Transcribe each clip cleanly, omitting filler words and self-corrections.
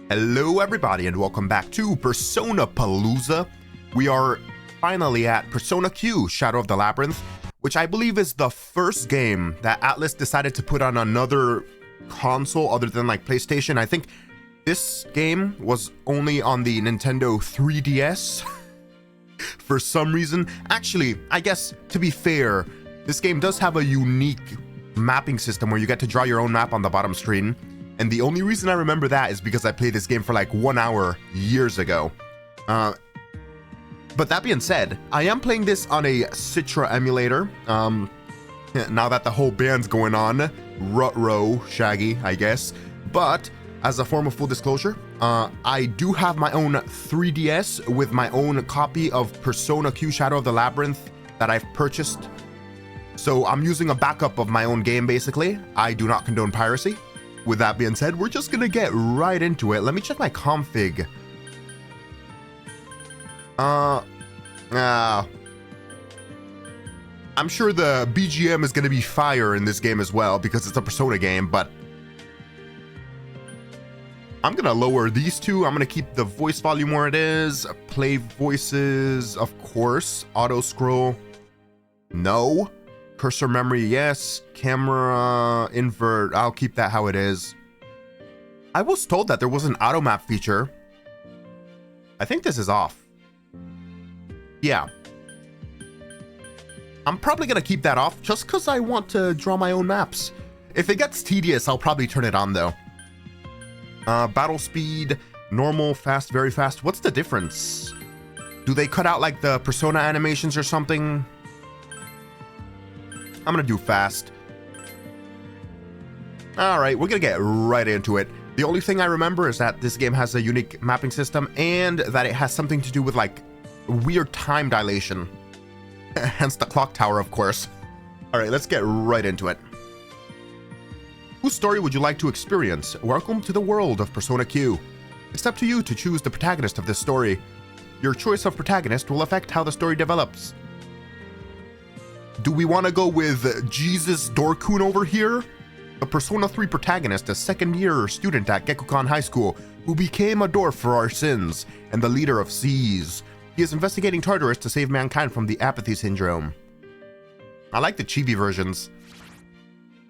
Hello everybody and welcome back to Persona Paloosa. We are finally at Persona Q, Shadow of the Labyrinth, which I believe is the first game that Atlus decided to put on another console other than like PlayStation. I think this game was only on the Nintendo 3DS for some reason. Actually, I guess to be fair, this game does have a unique mapping system where you get to draw your own map on the bottom screen. And the only reason I remember that is because I played this game for like 1 hour years ago. But that being said, I am playing this on a Citra emulator. Now that the whole band's going on, Rut-row, Shaggy, I guess. But as a form of full disclosure, I do have my own 3DS with my own copy of Persona Q Shadow of the Labyrinth that I've purchased. So I'm using a backup of my own game basically. I do not condone piracy. With that being said, we're just gonna get right into it. Let me check my config. I'm sure the BGM is gonna be fire in this game as well because it's a Persona game, but I'm gonna lower these two. I'm gonna keep the voice volume where it is. Play voices, of course. Auto scroll, no. Cursor memory, yes. Camera invert, I'll keep that how it is. I was told that there was an auto map feature. I think this is off. Yeah. I'm probably gonna keep that off just because I want to draw my own maps. If it gets tedious, I'll probably turn it on though. Battle speed, normal, fast, very fast. What's the difference? Do they cut out like the Persona animations or something? I'm gonna do fast. All right, we're gonna get right into it. The only thing I remember is that this game has a unique mapping system and that it has something to do with like weird time dilation. Hence the clock tower, of course. All right, let's get right into it. Whose story would you like to experience? Welcome to the world of Persona Q. It's up to you to choose the protagonist of this story. Your choice of protagonist will affect how the story develops. Do we want to go with Jesus Dorkun over here? The Persona 3 protagonist, a second-year student at Gekukan High School, who became a dwarf for our sins, and the leader of Seas. He is investigating Tartarus to save mankind from the apathy syndrome. I like the chibi versions.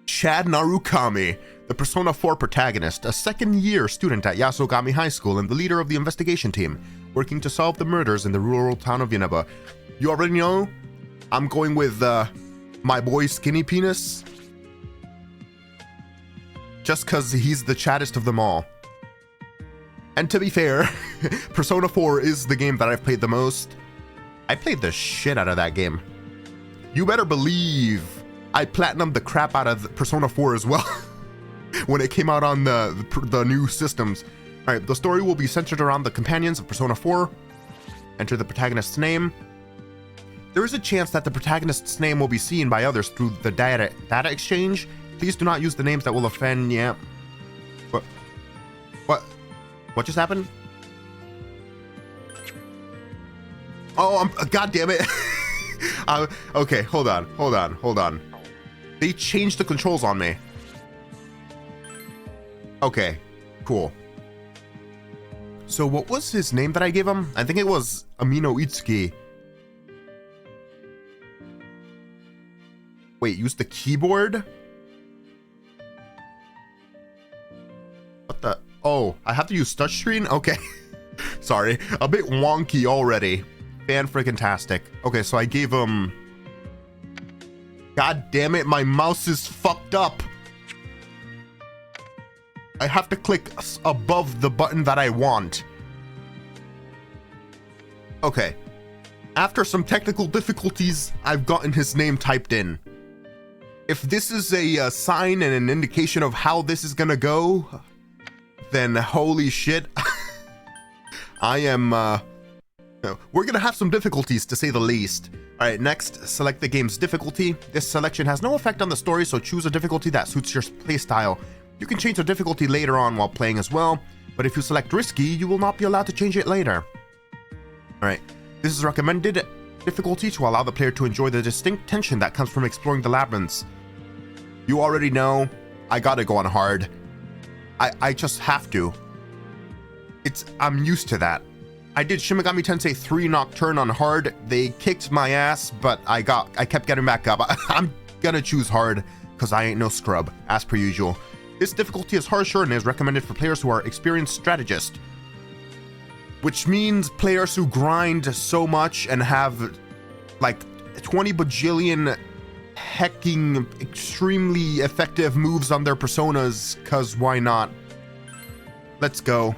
Chad Narukami, the Persona 4 protagonist, a second-year student at Yasogami High School and the leader of the investigation team, working to solve the murders in the rural town of Inaba. You already know? I'm going with my boy Skinny Penis. Just because he's the chattest of them all. And to be fair, Persona 4 is the game that I've played the most. I played the shit out of that game. You better believe I platinumed the crap out of Persona 4 as well when it came out on the new systems. All right, the story will be centered around the companions of Persona 4. Enter the protagonist's name. There is a chance that the protagonist's name will be seen by others through the data exchange. Please do not use the names that will offend. Yeah. What just happened? Oh, God damn it. Okay, hold on. They changed the controls on me. Okay, cool. So what was his name that I gave him? I think it was Amino Itsuki. Wait, use the keyboard? What the? Oh, I have to use touchscreen? Okay. Sorry, a bit wonky already. Fan-freaking-tastic. Okay, so I gave him... God damn it, my mouse is fucked up. I have to click above the button that I want. Okay. After some technical difficulties, I've gotten his name typed in. If this is a sign and an indication of how this is gonna go, then holy shit. I am, we're gonna have some difficulties to say the least. Alright, next, select the game's difficulty. This selection has no effect on the story, so choose a difficulty that suits your playstyle. You can change the difficulty later on while playing as well, but if you select risky, you will not be allowed to change it later. Alright, this is recommended difficulty to allow the player to enjoy the distinct tension that comes from exploring the labyrinths. You already know I gotta go on hard. I just have to. I'm used to that. I did Shin Megami Tensei 3 Nocturne on hard. They kicked my ass, but I kept getting back up. I'm gonna choose hard because I ain't no scrub, as per usual. This difficulty is harsher and is recommended for players who are experienced strategists, which means players who grind so much and have like 20 bajillion hecking extremely effective moves on their personas, cause why not? Let's go.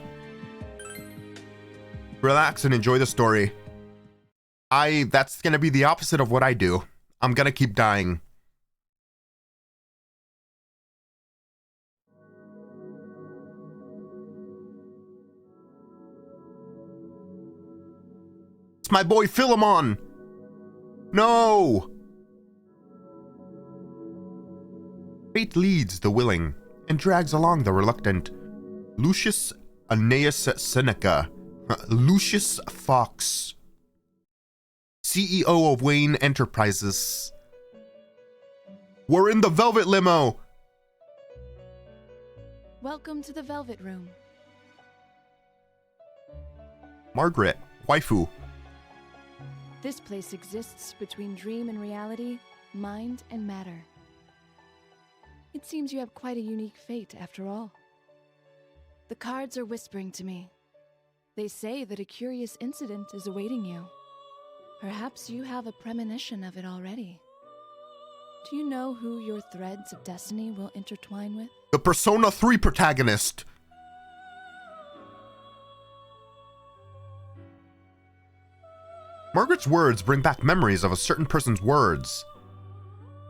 Relax and enjoy the story. That's gonna be the opposite of what I do. I'm gonna keep dying. It's my boy Philemon! No! Fate leads the willing and drags along the reluctant. Lucius Aeneas Seneca, Lucius Fox, CEO of Wayne Enterprises. We're in the Velvet Limo! Welcome to the Velvet Room. Margaret, waifu. This place exists between dream and reality, mind and matter. It seems you have quite a unique fate, after all. The cards are whispering to me. They say that a curious incident is awaiting you. Perhaps you have a premonition of it already. Do you know who your threads of destiny will intertwine with? The Persona 3 protagonist. Margaret's words bring back memories of a certain person's words.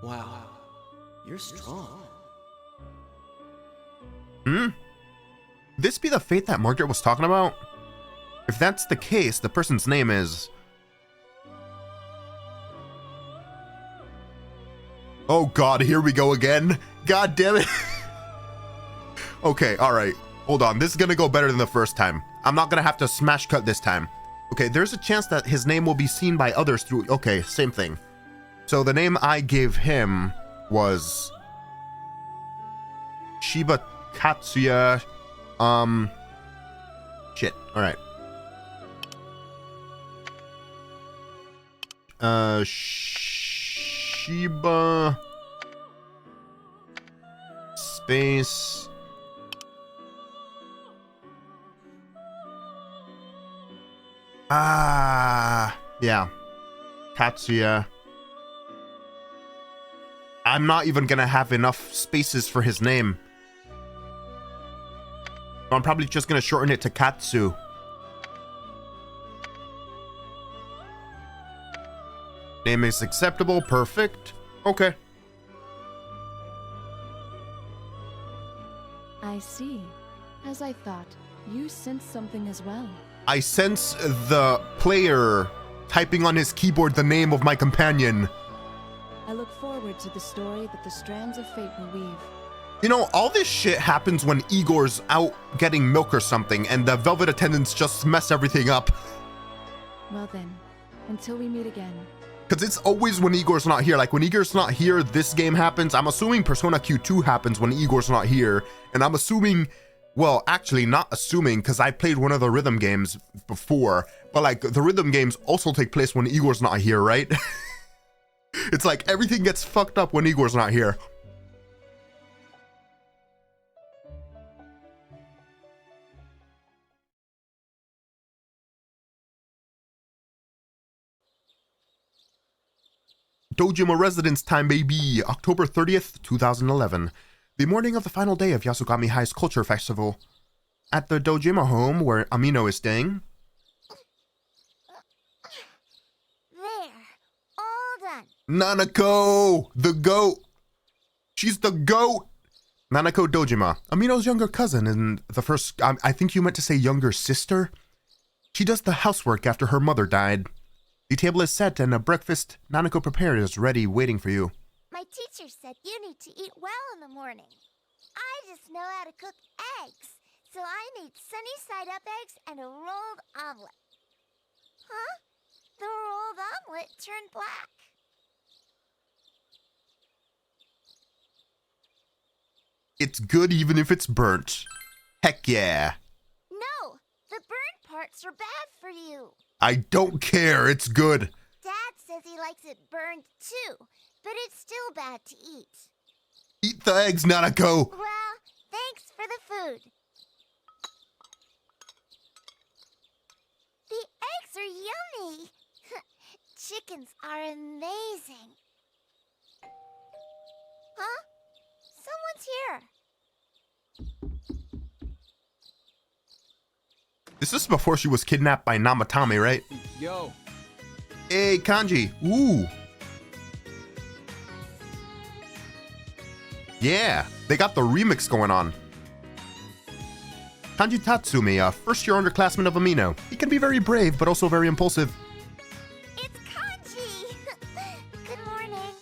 Wow, you're strong. This be the fate that Margaret was talking about? If that's the case, the person's name is... Oh god, here we go again. God damn it. Okay, alright. Hold on, this is gonna go better than the first time. I'm not gonna have to smash cut this time. Okay, there's a chance that his name will be seen by others through... Okay, same thing. So the name I gave him was... Shiba Katsuya... Shit, alright. Shiba... Space... Yeah. Katsuya. I'm not even gonna have enough spaces for his name. I'm probably just gonna shorten it to Katsu. Name is acceptable, perfect. Okay. I see. As I thought, you sense something as well. I sense the player typing on his keyboard the name of my companion. I look forward to the story that the strands of fate will weave. You know, all this shit happens when Igor's out getting milk or something, and the Velvet attendants just mess everything up. Well then, until we meet again. Because it's always when Igor's not here. Like, when Igor's not here, this game happens. I'm assuming Persona Q2 happens when Igor's not here. And I'm assuming... Well, actually, not assuming, because I played one of the rhythm games before. But, like, the rhythm games also take place when Igor's not here, right? It's like everything gets fucked up when Igor's not here. Dojima residence time, baby. October 30th, 2011. The morning of the final day of Yasogami High's Culture Festival. At the Dojima home where Amino is staying. There. All done. Nanako! The goat! She's the goat! Nanako Dojima, Amino's younger cousin and the first... I think you meant to say younger sister? She does the housework after her mother died. The table is set and a breakfast Nanako prepared is ready waiting for you. My teacher said you need to eat well in the morning. I just know how to cook eggs, so I made sunny side up eggs and a rolled omelet. Huh? The rolled omelet turned black. It's good even if it's burnt. Heck yeah. No, the burnt parts are bad for you. I don't care, it's good. Dad says he likes it burned too, but it's still bad to eat. Eat the eggs, Nanako. Well, thanks for the food. The eggs are yummy. Chickens are amazing. Huh? Someone's here. This is before she was kidnapped by Namatame, right? Yo. Hey, Kanji. Ooh. Yeah, they got the remix going on. Kanji Tatsumi, a first-year underclassman of Amino. He can be very brave, but also very impulsive. It's Kanji. Good morning.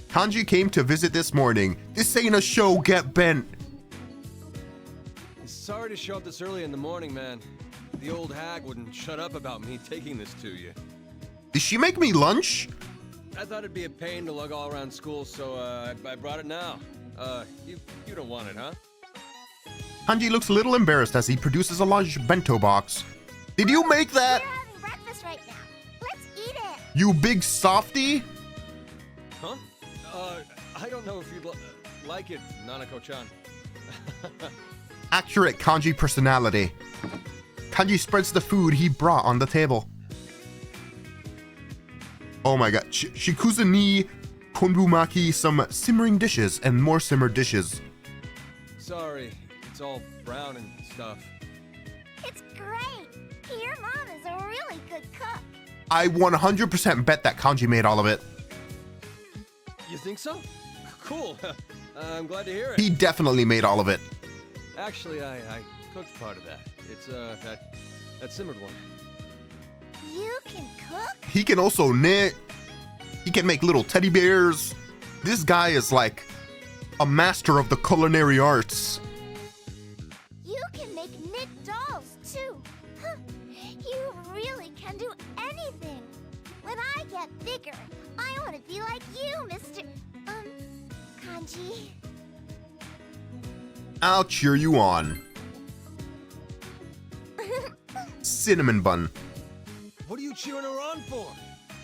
Kanji came to visit this morning. This ain't a show, get bent. Sorry to show up this early in the morning, man. The old hag wouldn't shut up about me taking this to you. Did she make me lunch? I thought it'd be a pain to lug all around school, so I brought it now. You don't want it, huh? Kanji looks a little embarrassed as he produces a large bento box. Did you make that? We're having breakfast right now. Let's eat it. You big softy? Huh? I don't know if you'd like it, Nanako-chan. Accurate Kanji personality. Kanji spreads the food he brought on the table. Oh my god. Shikuzu ni konbumaki, some simmering dishes and more simmered dishes. Sorry, it's all brown and stuff. It's great. Your mom is a really good cook. I 100% bet that Kanji made all of it. You think so? Cool. I'm glad to hear it. He definitely made all of it. Actually, I cooked part of that. It's that simmered one. You can cook? He can also knit. He can make little teddy bears. This guy is like a master of the culinary arts. You can make knit dolls too. Huh. You really can do anything. When I get bigger, I want to be like you, Mr. Kanji. I'll cheer you on. Cinnamon bun. What are you cheering her on for?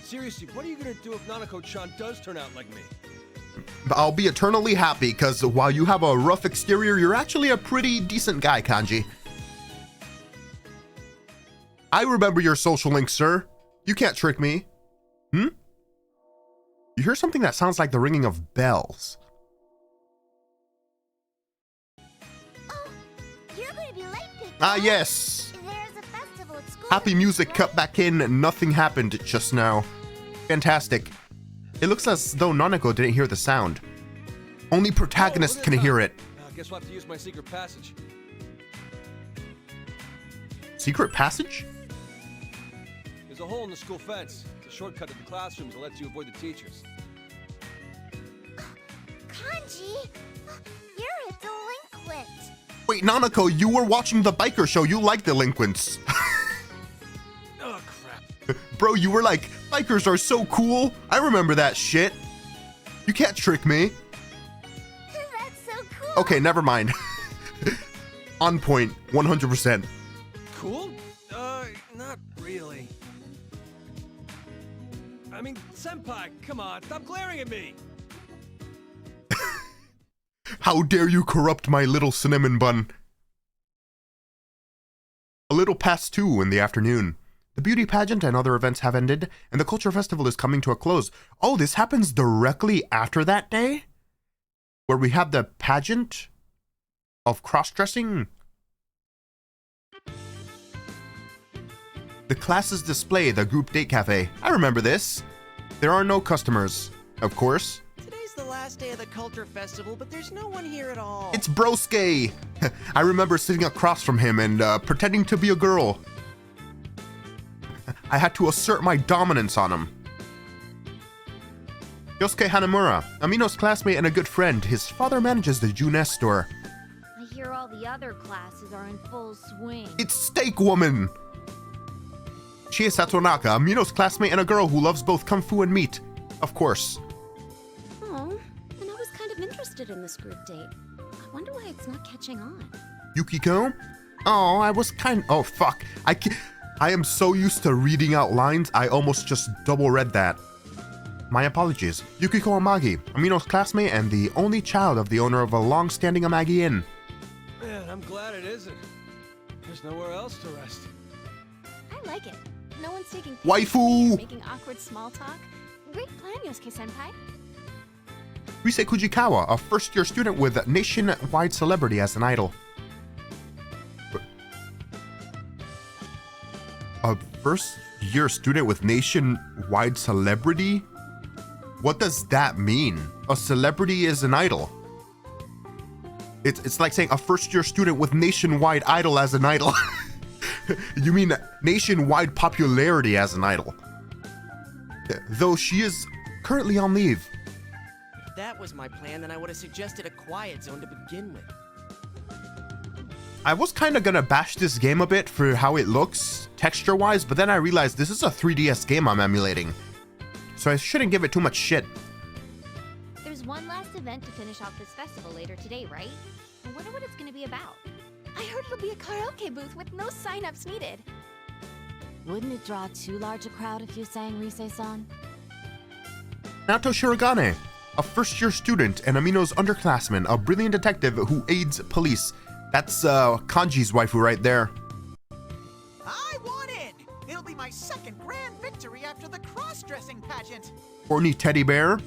Seriously, what are you gonna do if Nanako-chan does turn out like me? I'll be eternally happy, because while you have a rough exterior, you're actually a pretty decent guy, Kanji. I remember your social link, sir. You can't trick me. You hear something that sounds like the ringing of bells. Oh, you're going to be late, Big Ah, Boy. yes. There's a festival at school. Happy music right? cut back in. Nothing happened just now. Fantastic. It looks as though Nanako didn't hear the sound. Only protagonists can hear it. Guess we'll have to use my secret passage. Secret passage? There's a hole in the school fence. It's a shortcut to the classrooms that lets you avoid the teachers. Kanji, you're a delinquent. Wait, Nanako, you were watching the biker show. You like delinquents. Oh, crap. Bro, you were like, bikers are so cool. I remember that shit. You can't trick me. That's so cool. Okay, never mind. On point, 100%. Cool? Not really. I mean, senpai, come on, stop glaring at me! How dare you corrupt my little cinnamon bun? A little past 2 in the afternoon. The beauty pageant and other events have ended, and the culture festival is coming to a close. Oh, this happens directly after that day? Where we have the pageant of cross-dressing? The classes display the group date cafe. I remember this. There are no customers, of course. Today's the last day of the Culture Festival, but there's no one here at all. It's Broske! I remember sitting across from him and pretending to be a girl. I had to assert my dominance on him. Yosuke Hanamura, Amino's classmate and a good friend. His father manages the Juness store. I hear all the other classes are in full swing. It's Steak Woman! Chie Satonaka, Amino's classmate and a girl who loves both kung fu and meat. Of course. Oh, and I was kind of interested in this group date. I wonder why it's not catching on. Yukiko? Oh, I was oh fuck. I am so used to reading out lines, I almost just double read that. My apologies. Yukiko Amagi, Amino's classmate and the only child of the owner of a long-standing Amagi Inn. Man, I'm glad it isn't. There's nowhere else to rest. I like it. No one's taking Waifu! making awkward small talk. Great plan, Yosuke-senpai. Rise Kujikawa, a first-year student with nationwide celebrity as an idol. A first-year student with nationwide celebrity? What does that mean? A celebrity is an idol. It's like saying a first-year student with nationwide idol as an idol. You mean nationwide popularity as an idol. Though she is currently on leave. If that was my plan, then I would have suggested a quiet zone to begin with. I was kind of gonna bash this game a bit for how it looks, texture-wise, but then I realized this is a 3DS game I'm emulating. So I shouldn't give it too much shit. There's one last event to finish off this festival later today, right? I wonder what it's gonna be about. I heard it'll be a karaoke booth with no sign-ups needed. Wouldn't it draw too large a crowd if you sang Rise-san? Naoto Shirogane, a first-year student and Amino's underclassman, a brilliant detective who aids police. That's Kanji's waifu right there. I won it! It'll be my second grand victory after the cross-dressing pageant. Horny teddy bear.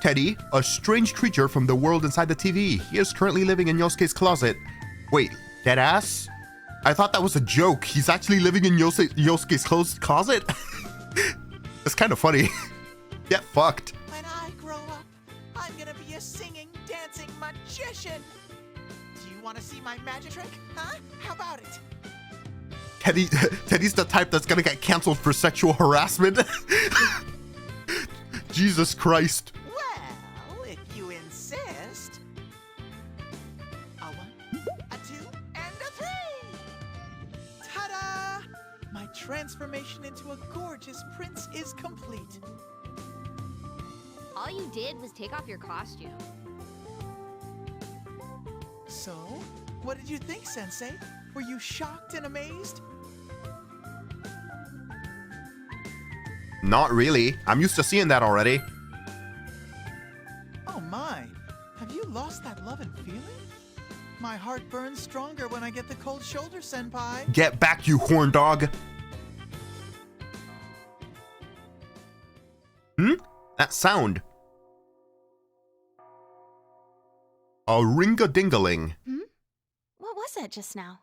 Teddy, a strange creature from the world inside the TV. He is currently living in Yosuke's closet. Wait, deadass? I thought that was a joke. He's actually living in Yosuke's closet? That's kind of funny. Get fucked. When I grow up, I'm gonna be a singing, dancing magician. Do you want to see my magic trick? Huh? How about it? Teddy's the type that's gonna get canceled for sexual harassment. Jesus Christ. Well, if you insist. A 1, a 2, and a 3! Ta-da! My transformation into a gorgeous prince is complete. All you did was take off your costume. So, what did you think, Sensei? Were you shocked and amazed? Not really. I'm used to seeing that already. Oh my, have you lost that love and feeling? My heart burns stronger when I get the cold shoulder, Senpai. Get back, you horn dog. That sound. A ring-a-ding-a-ling. What was that just now?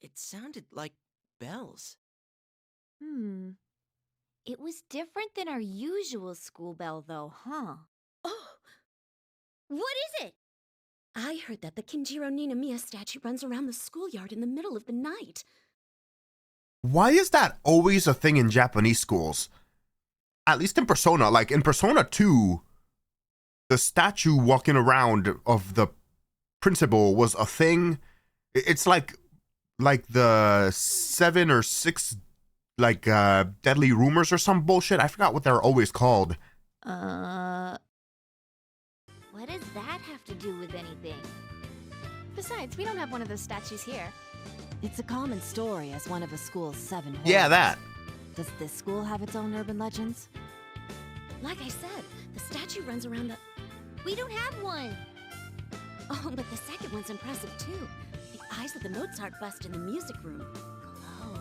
It sounded like bells. It was different than our usual school bell, though, huh? Oh, What is it? I heard that the Kinjiro Ninamiya statue runs around the schoolyard in the middle of the night. Why is that always a thing in Japanese schools? At least in Persona, like in Persona 2, the statue walking around of the principal was a thing. It's like the 7 or 6 deadly rumors or some bullshit. I forgot what they're always called. What does that have to do with anything? Besides, we don't have one of those statues here. It's a common story as one of the school's 7 horrors. Yeah, that. Does this school have its own urban legends? Like I said, the statue runs around the... We don't have one. Oh, but the second one's impressive too. The eyes of the Mozart bust in the music room glow.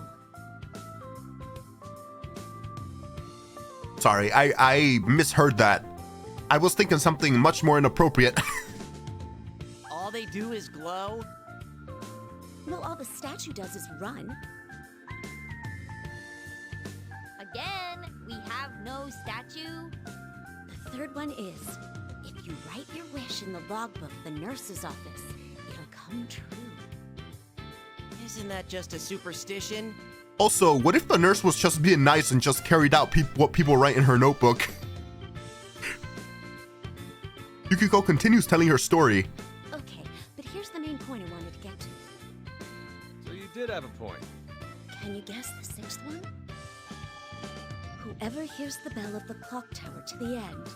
Sorry, I misheard that. I was thinking something much more inappropriate. All they do is glow? Well, all the statue does is run. Again, we have no statue. The third one is, if you write your wish in the logbook of the nurse's office, it'll come true. Isn't that just a superstition? Also, what if the nurse was just being nice and just carried out what people write in her notebook? Yukiko continues telling her story. Okay, but here's the main point I wanted to get to. So you did have a point. Can you guess the 6th one? Whoever hears the bell of the clock tower to the end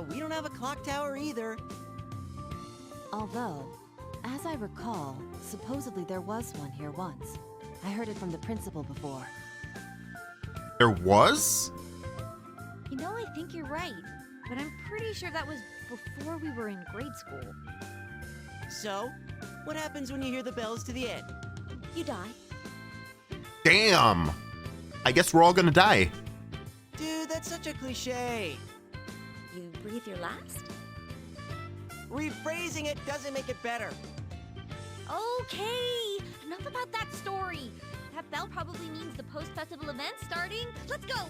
We don't have a clock tower either. Although, as I recall, supposedly there was one here once. I heard it from the principal before. There was? You know, I think you're right, but I'm pretty sure that was before we were in grade school. So, what happens when you hear the bells to the end? You die. Damn. I guess we're all gonna die. Dude, that's such a cliche. You breathe your last? Rephrasing it doesn't make it better. Okay, enough about that story. That bell probably means the post-festival event's starting. Let's go!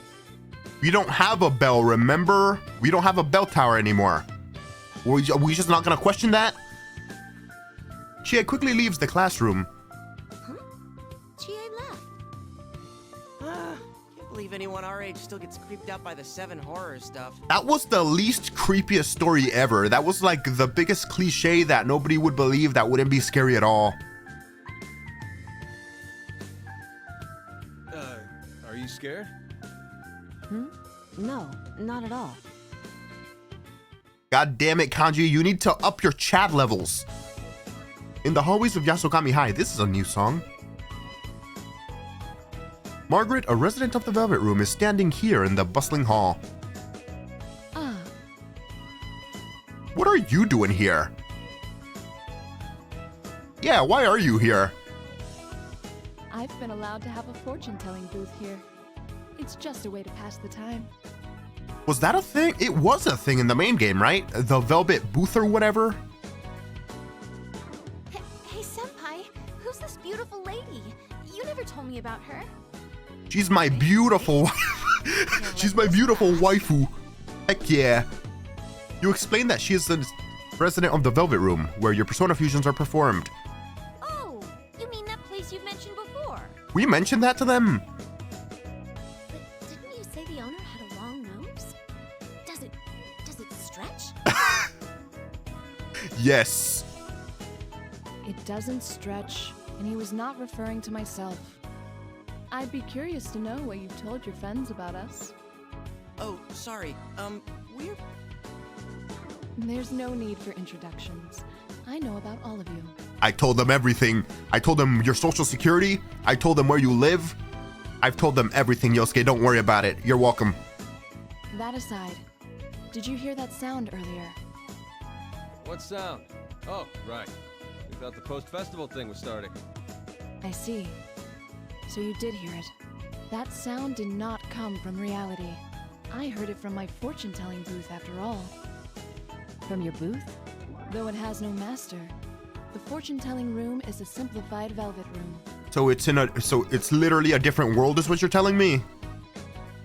We don't have a bell, remember? We don't have a bell tower anymore. We just not gonna question that? Chie quickly leaves the classroom. Huh? Chie left. Can't believe anyone our age still gets creeped out by the 7 horror stuff. That was the least creepiest story ever. That was like the biggest cliche that nobody would believe that wouldn't be scary at all. Are you scared? No, not at all. God damn it, Kanji, you need to up your chat levels. In the hallways of Yasogami High, this is a new song. Margaret, a resident of the Velvet Room, is standing here in the bustling hall. Ah, What are you doing here? Yeah, why are you here? I've been allowed to have a fortune-telling booth here. It's just a way to pass the time. Was that a thing? It was a thing in the main game, right? The Velvet Booth or whatever? Hey, Senpai, who's this beautiful lady? You never told me about her. She's my beautiful She's my beautiful waifu. Heck yeah. You explained that she is the resident of the Velvet Room, where your Persona fusions are performed. Oh, you mean that place you've mentioned before? We mentioned that to them. But didn't you say the owner had a long nose? Does it stretch? Yes. It doesn't stretch, and he was not referring to myself. I'd be curious to know what you've told your friends about us. Oh, sorry. We're... There's no need for introductions. I know about all of you. I told them everything. I told them your social security. I told them where you live. I've told them everything, Yosuke. Don't worry about it. You're welcome. That aside, did you hear that sound earlier? What sound? Oh, right. We thought the post-festival thing was starting. I see. So you did hear it. That sound did not come from reality. I heard it from my fortune-telling booth after all. From your booth? Though it has no master, the fortune-telling room is a simplified velvet room. So it's literally a different world is what you're telling me?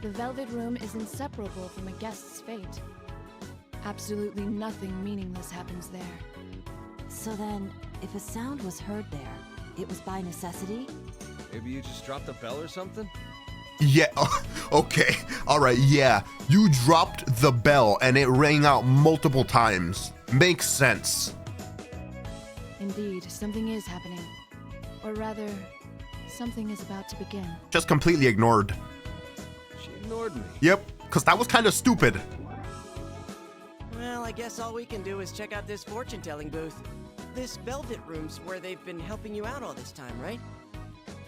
The velvet room is inseparable from a guest's fate. Absolutely nothing meaningless happens there. So then, if a sound was heard there, it was by necessity? Maybe you just dropped a bell or something? Yeah, okay. All right, yeah. You dropped the bell and it rang out multiple times. Makes sense. Indeed, something is happening. Or rather, something is about to begin. Just completely ignored. She ignored me. Yep, because that was kind of stupid. Well, I guess all we can do is check out this fortune-telling booth. This Velvet Room's where they've been helping you out all this time, right?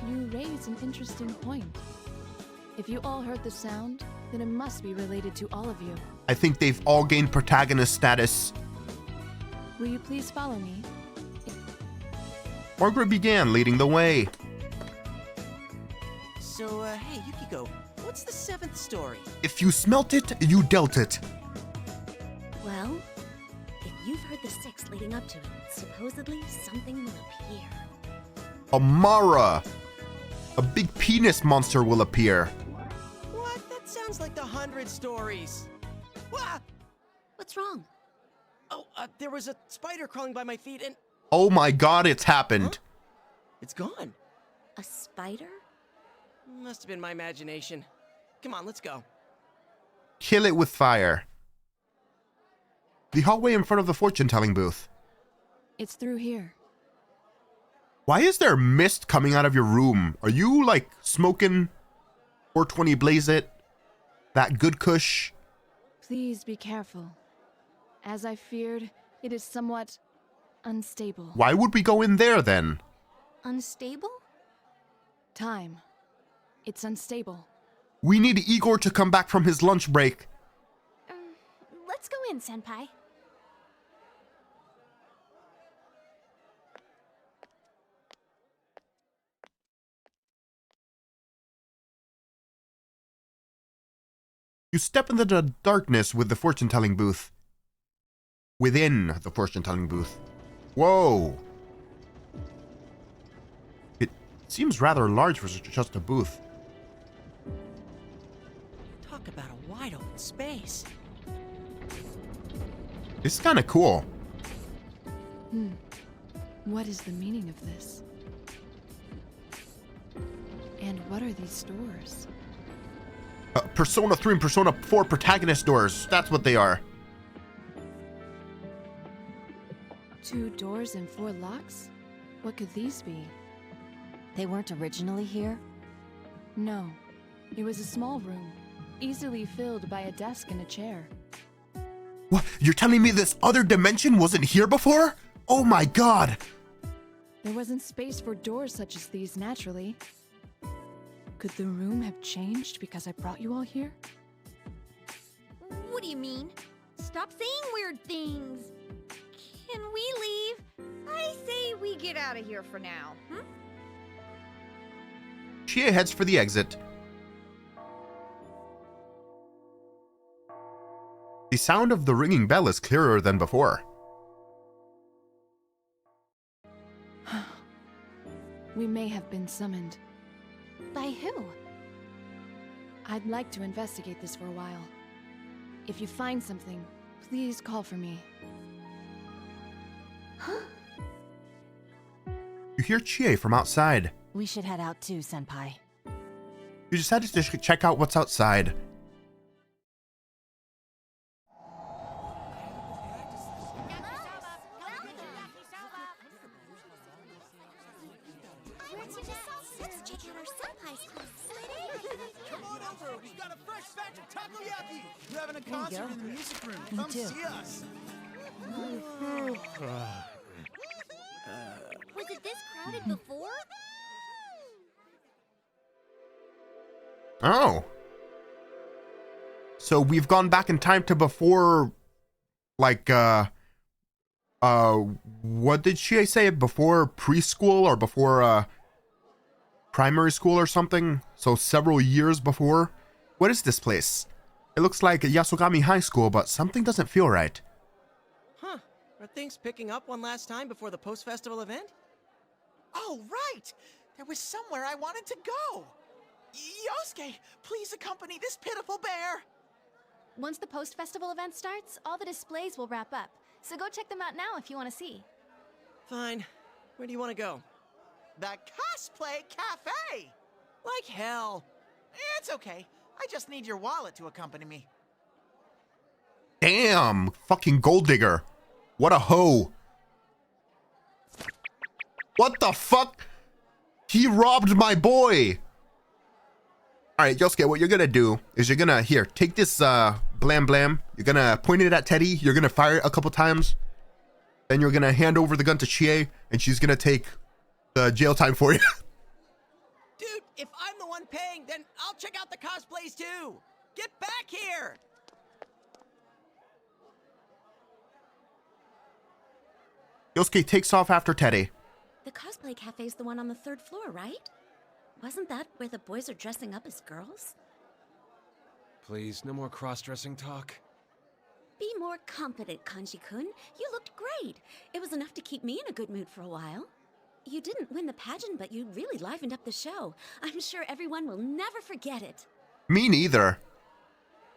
You raise an interesting point. If you all heard the sound, then it must be related to all of you. I think they've all gained protagonist status. Will you please follow me? Margaret began leading the way. So, hey, Yukiko, what's the 7th story? If you smelt it, you dealt it. Well, if you've heard the 6th leading up to it, supposedly something will appear. Amara. A big penis monster will appear. What? That sounds like the 100 stories. Wah! What's wrong? Oh, there was a spider crawling by my feet and... Oh my god, it's happened. Huh? It's gone. A spider? Must have been my imagination. Come on, let's go. Kill it with fire. The hallway in front of the fortune-telling booth. It's through here. Why is there mist coming out of your room? Are you, like, smoking 420 Blaze It? That good kush? Please be careful. As I feared, it is somewhat unstable. Why would we go in there then? Unstable? Time. It's unstable. We need Igor to come back from his lunch break. Let's go in, Senpai. You step into the darkness with the fortune-telling booth. Within the fortune-telling booth. Whoa! It seems rather large for just a booth. Talk about a wide open space. This is kind of cool. What is the meaning of this? And what are these doors? Persona 3 and Persona 4 protagonist doors. That's what they are. 2 doors and 4 locks? What could these be? They weren't originally here? No. It was a small room, easily filled by a desk and a chair. What? You're telling me this other dimension wasn't here before? Oh my god! There wasn't space for doors such as these naturally. Could the room have changed because I brought you all here? What do you mean? Stop saying weird things. Can we leave? I say we get out of here for now. Chie heads for the exit. The sound of the ringing bell is clearer than before. We may have been summoned. By who? I'd like to investigate this for a while. If you find something, please call for me. You hear Chie from outside. We should head out too, Senpai. You decided to check out what's outside. Let's check out our senpai's class. Come on over. We've got a fresh batch of takoyaki. We're having a There you concert go. in the music room. Me Come too. see us. Was it this crowded before? Oh. So we've gone back in time to before, like, what did she say? Before preschool or before, primary school or something? So several years before? What is this place? It looks like Yasogami High School, but something doesn't feel right. Huh. Are things picking up one last time before the post-festival event? Oh, right! There was somewhere I wanted to go! Yosuke, please accompany this pitiful bear! Once the post-festival event starts, all the displays will wrap up. So go check them out now if you want to see. Fine. Where do you want to go? The Cosplay Cafe! Like hell. It's okay. I just need your wallet to accompany me. Damn, fucking gold digger. What a hoe. What the fuck? He robbed my boy. All right, Yosuke, what you're gonna do is you're gonna, here, take this blam blam. You're gonna point it at Teddy. You're gonna fire it a couple times. Then you're gonna hand over the gun to Chie, and she's gonna take the jail time for you. Dude, if I'm the one paying, then I'll check out the cosplays too. Get back here. Yosuke takes off after Teddy. The cosplay cafe's the one on the 3rd floor, right? Wasn't that where the boys are dressing up as girls? Please, no more cross-dressing talk. Be more confident, Kanji-kun. You looked great. It was enough to keep me in a good mood for a while. You didn't win the pageant, but you really livened up the show. I'm sure everyone will never forget it. Me neither.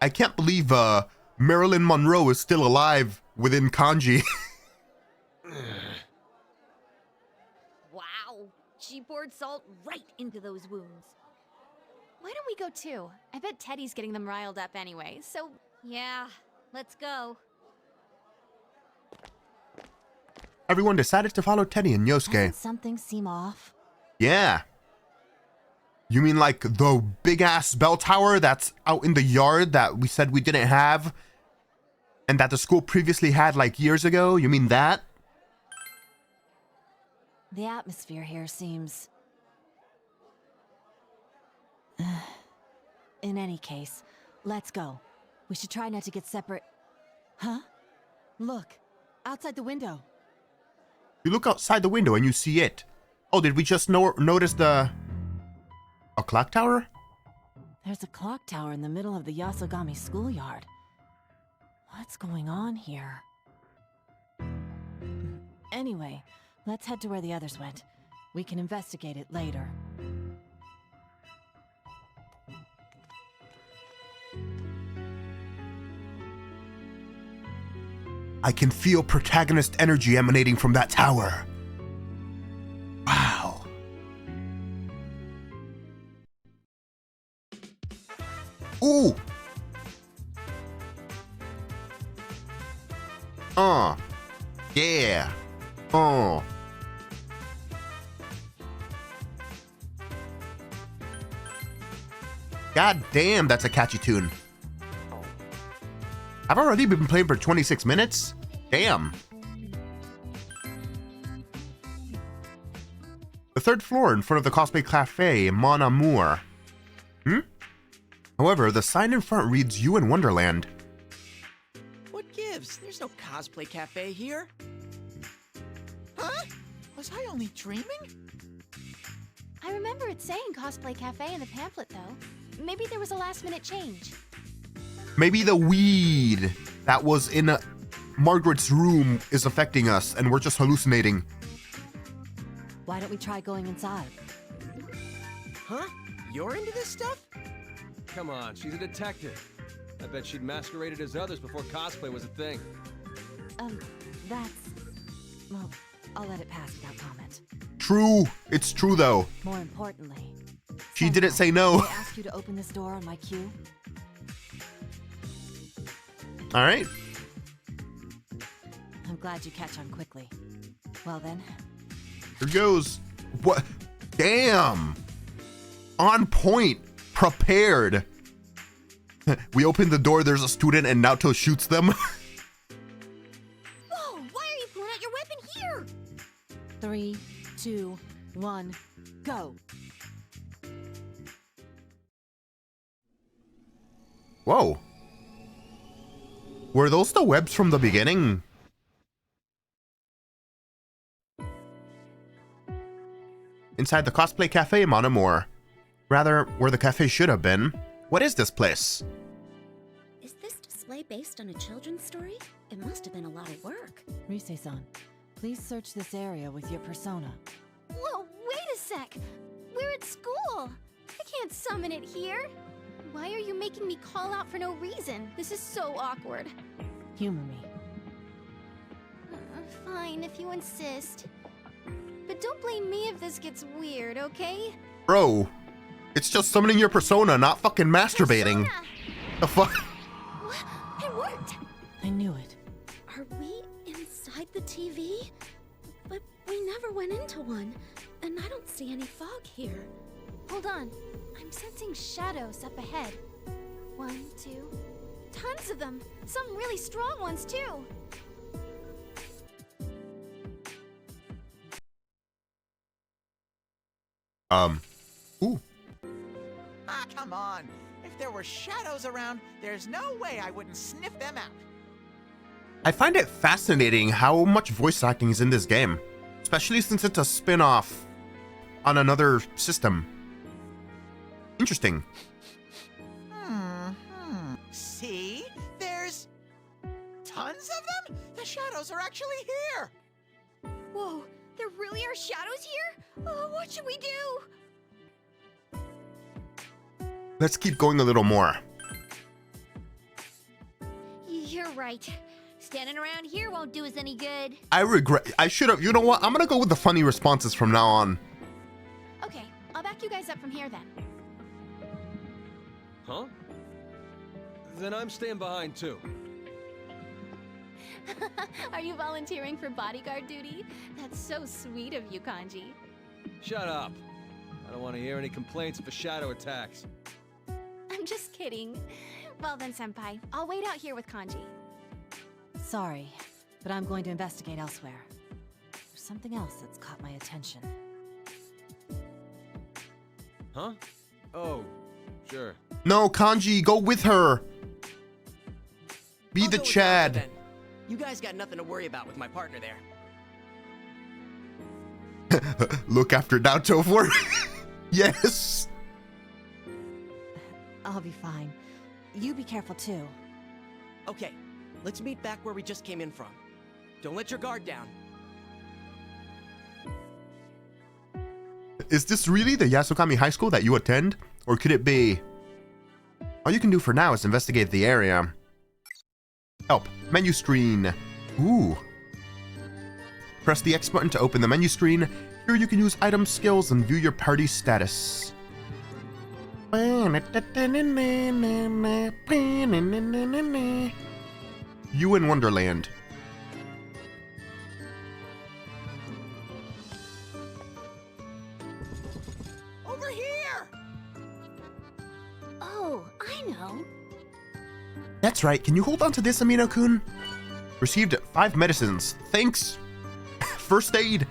I can't believe Marilyn Monroe is still alive within kanji. Wow. She poured salt right into those wounds. Why don't we go too? I bet Teddy's getting them riled up anyway, so yeah, let's go. Everyone decided to follow Teddy and Yosuke. Doesn't something seem off? Yeah. You mean like the big ass bell tower that's out in the yard that we said we didn't have And that the school previously had like years ago? You mean that? The atmosphere here seems... In any case, let's go. We should try not to get separate... Huh? Look, outside the window. You look outside the window and you see it. Oh, did we just notice the... A clock tower? There's a clock tower in the middle of the Yasogami schoolyard. What's going on here? Anyway, let's head to where the others went. We can investigate it later. I can feel protagonist energy emanating from that tower. Wow. Ooh. Yeah. God damn, that's a catchy tune. I've already been playing for 26 minutes? Damn. The third floor in front of the cosplay cafe, Mon Amour. However, the sign in front reads You in Wonderland. What gives? There's no cosplay cafe here. Huh? Was I only dreaming? I remember it saying Cosplay Cafe in the pamphlet, though. Maybe there was a last-minute change. Maybe the weed that was in Margaret's room is affecting us and we're just hallucinating. Why don't we try going inside? Huh? You're into this stuff? Come on, she's a detective. I bet she'd masqueraded as others before cosplay was a thing. That's... Well, I'll let it pass without comment. True. It's true, though. More importantly... She didn't say no. I ask you to open this door on my cue? All right. I'm glad you catch on quickly. Well then. Here goes. What? Damn. On point. Prepared. We open the door, there's a student, and Naoto shoots them. Whoa, why are you pulling out your weapon here? 3, 2, 1, go. Whoa. Were those the webs from the beginning? Inside the cosplay cafe, Mon Amour. Rather, where the cafe should have been. What is this place? Is this display based on a children's story? It must have been a lot of work. Rise-san, please search this area with your persona. Whoa, wait a sec. We're at school. I can't summon it here. Why are you making me call out for no reason? This is so awkward. Humor me. Fine, if you insist. But don't blame me if this gets weird, okay? Bro, it's just summoning your persona, not fucking masturbating. Persona! The fuck? It worked! I knew it. Are we inside the TV? But we never went into one, and I don't see any fog here. Hold on. I'm sensing shadows up ahead. 1, 2... Tons of them! Some really strong ones, too! Ooh. Ah, come on. If there were shadows around, there's no way I wouldn't sniff them out. I find it fascinating how much voice acting is in this game, especially since it's a spin-off on another system. Interesting. See? There's tons of them? The shadows are actually here. Whoa, there really are shadows here? Oh, what should we do? Let's keep going a little more. You're right. Standing around here won't do us any good. I should have, you know what? I'm gonna go with the funny responses from now on. Okay, I'll back you guys up from here then. Huh? Then I'm staying behind too. Are you volunteering for bodyguard duty? That's so sweet of you, Kanji. Shut up. I don't want to hear any complaints of shadow attacks. I'm just kidding. Well then, Senpai, I'll wait out here with Kanji. Sorry, but I'm going to investigate elsewhere. There's something else that's caught my attention. Huh? Oh, sure. No, Kanji, go with her. Be I'll the go with Chad. Naruto then. You guys got nothing to worry about with my partner there. Look after Naruto for yes. I'll be fine. You be careful too. Okay, let's meet back where we just came in from. Don't let your guard down. Is this really the Yasukami High School that you attend? Or could it be... All you can do for now is investigate the area. Help. Menu screen. Ooh. Press the X button to open the menu screen. Here you can use item skills and view your party status. You in Wonderland. Over here! Oh, I know. That's right. Can you hold on to this, Amino-kun? Received 5 medicines. Thanks. First aid.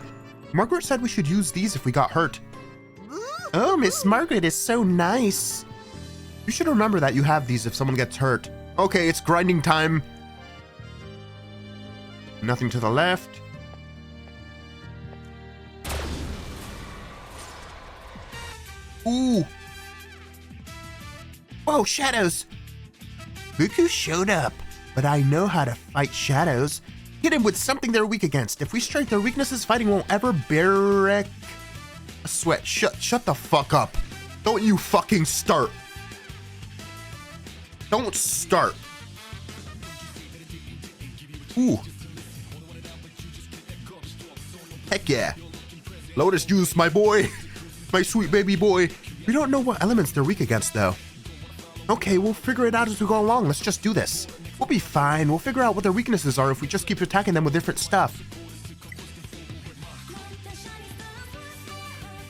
Margaret said we should use these if we got hurt. Oh, Miss Margaret is so nice. You should remember that you have these if someone gets hurt. Okay, it's grinding time. Nothing to the left. Ooh. Whoa, shadows. Buku showed up, but I know how to fight shadows. Hit him with something they're weak against. If we strike their weaknesses, fighting won't ever barrack. Sweat, shut the fuck up. Don't you fucking start. Don't start. Ooh. Heck yeah. Lotus juice, my boy. My sweet baby boy. We don't know what elements they're weak against, though. Okay, we'll figure it out as we go along. Let's just do this. We'll be fine. We'll figure out what their weaknesses are if we just keep attacking them with different stuff.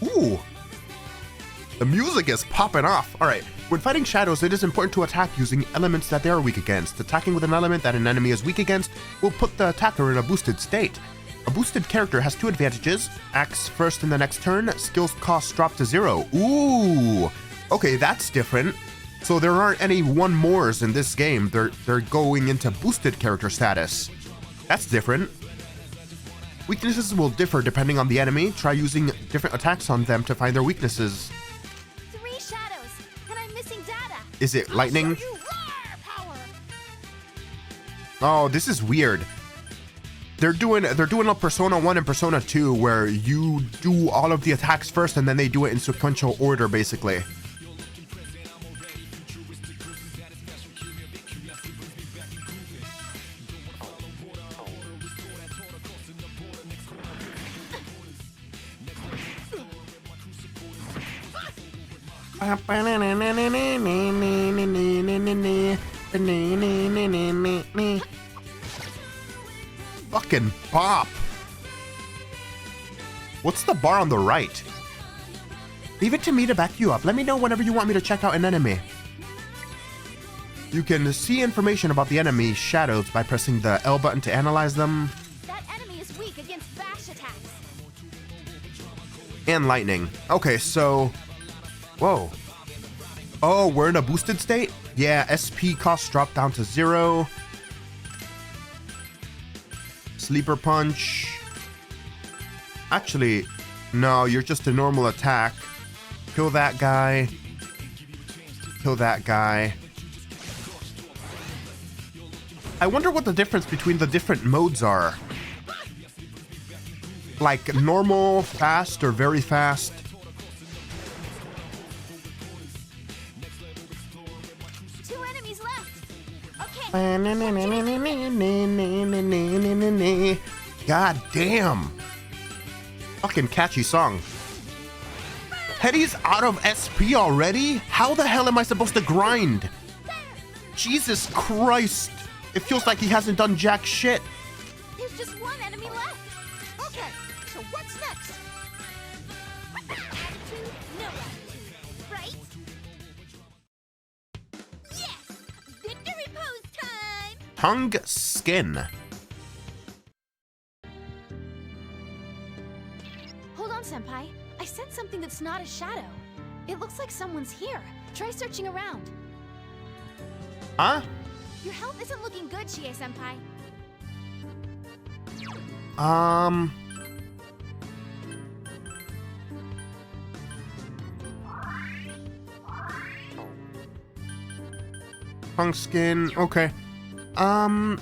Ooh. The music is popping off. All right. When fighting shadows, it is important to attack using elements that they are weak against. Attacking with an element that an enemy is weak against will put the attacker in a boosted state. A boosted character has 2 advantages. Acts first in the next turn. Skills cost drop to 0. Ooh. Okay, that's different. So there aren't any 1-mores in this game. They're going into boosted character status. That's different. Weaknesses will differ depending on the enemy. Try using different attacks on them to find their weaknesses. 3 shadows, and I'm missing data. Is it lightning? You roar power. Oh, this is weird. They're doing a Persona 1 and Persona 2 where you do all of the attacks first and then they do it in sequential order, basically. Fucking bop. What's the bar on the right? Leave it to me to back you up. Let me know whenever you want me to check out an enemy. You can see information about the enemy shadows by pressing the L button to analyze them. That enemy is weak against bash attacks. And lightning. Okay, so... Whoa. Oh, we're in a boosted state? Yeah, SP costs drop down to 0. Sleeper punch. Actually, no, you're just a normal attack. Kill that guy. Kill that guy. I wonder what the difference between the different modes are. Like normal, fast, or very fast. God damn. Fucking catchy song. Hetty's out of SP already? How the hell am I supposed to grind? Jesus Christ. It feels like he hasn't done jack shit. There's just 1 enemy left. Okay, so what's next? Attitude, no attitude, right? Yes! Victory pose time! Tongue Skin. Hold on, Senpai. I sense something that's not a shadow. It looks like someone's here. Try searching around. Huh? Your health isn't looking good, Chie-senpai. Tongue Skin, okay. Hold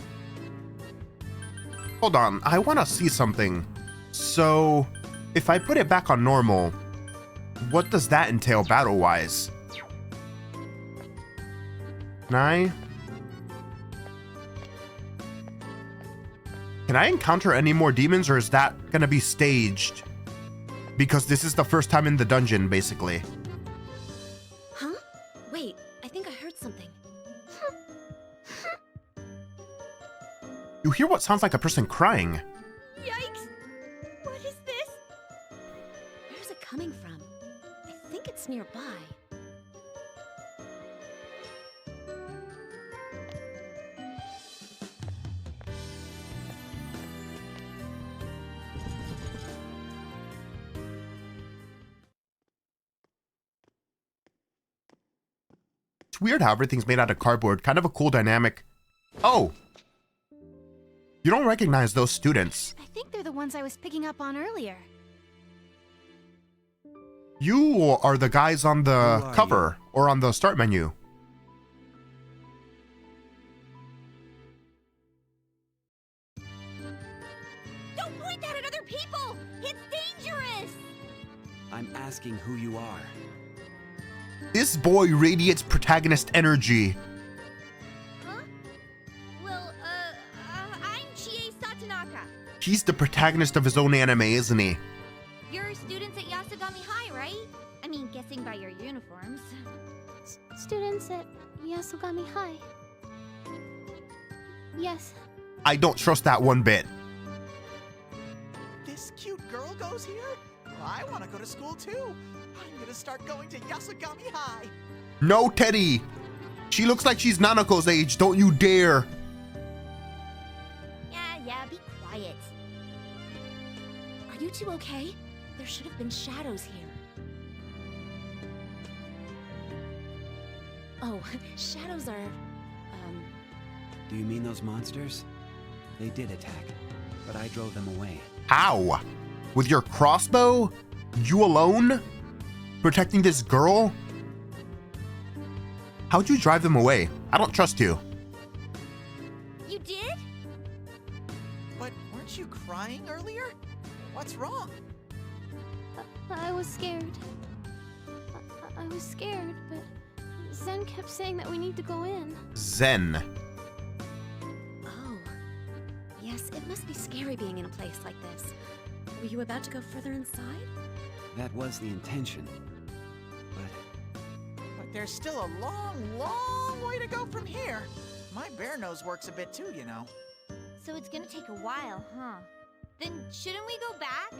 on, I want to see something. So, if I put it back on normal, what does that entail battle-wise? Can I encounter any more demons, or is that gonna be staged? Because this is the first time in the dungeon, basically. Huh? Wait, I think I heard something. You hear what sounds like a person crying. Yikes! What is this? Where's it coming from? I think it's nearby. It's weird how everything's made out of cardboard. Kind of a cool dynamic. Oh! You don't recognize those students. I think they're the ones I was picking up on earlier. You are the guys on the cover or on the start menu. Don't point that at other people! It's dangerous! I'm asking who you are. This boy radiates protagonist energy. Well, I'm Chie Satonaka. He's the protagonist of his own anime, isn't he? You're students at Yasugami High, right? I mean, guessing by your uniforms. Students at Yasugami High. Yes. I don't trust that one bit. This cute girl goes here? Well, I want to go to school too. I'm gonna start going to Yasugami High. No, Teddy! She looks like she's Nanako's age, don't you dare! Yeah, be quiet. Are you two okay? There should have been shadows here. Oh, shadows are... Do you mean those monsters? They did attack, but I drove them away. How? With your crossbow? You alone? Protecting this girl? How'd you drive them away? I don't trust you. You did? But weren't you crying earlier? What's wrong? I was scared. I was scared, but Zen kept saying that we need to go in. Zen. Oh. Yes, it must be scary being in a place like this. Were you about to go further inside? That was the intention. But there's still a long way to go from here. My bear nose works a bit too, you know. So it's gonna take a while, huh? Then shouldn't we go back?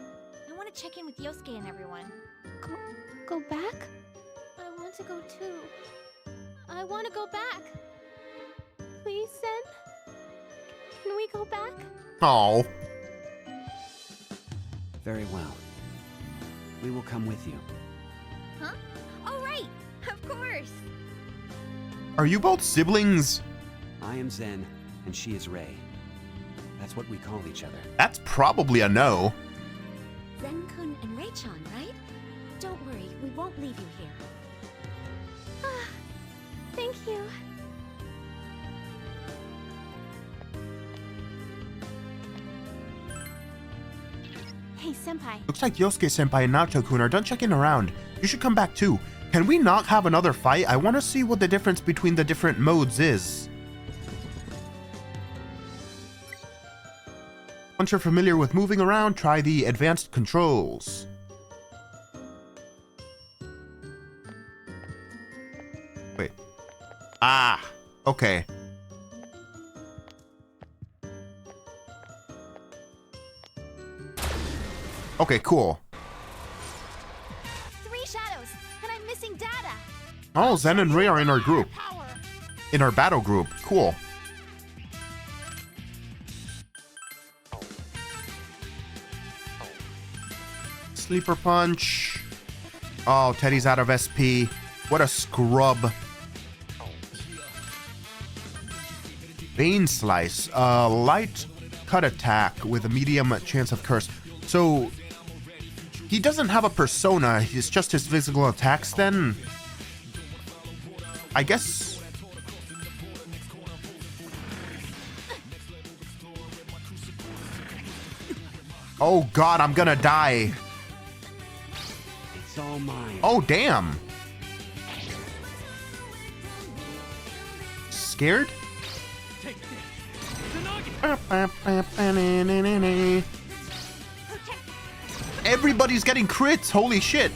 I want to check in with Yosuke and everyone. Go back? I want to go too. I want to go back. Please, Zen? Can we go back? Oh. Very well. We will come with you. Huh? Oh, right! Of course! Are you both siblings? I am Zen, and she is Rei. That's what we call each other. That's probably a no. Zen-kun and Rei-chan, right? Don't worry, we won't leave you here. Thank you. Hey, Senpai. Looks like Yosuke-senpai and Naruto-kun are done checking around. You should come back too. Can we not have another fight? I want to see what the difference between the different modes is. Once you're familiar with moving around, try the advanced controls. Wait. Ah, okay. Okay, cool. 3 shadows, and I'm missing data. Oh, Zen and Rei are in our group. In our battle group. Cool. Sleeper Punch. Oh, Teddy's out of SP. What a scrub. Bane Slice. Light cut attack with a medium chance of curse. So he doesn't have a persona. It's just his physical attacks then. I guess. Oh god, I'm gonna die. It's all mine. Oh damn. Scared? Everybody's getting crits. Holy shit.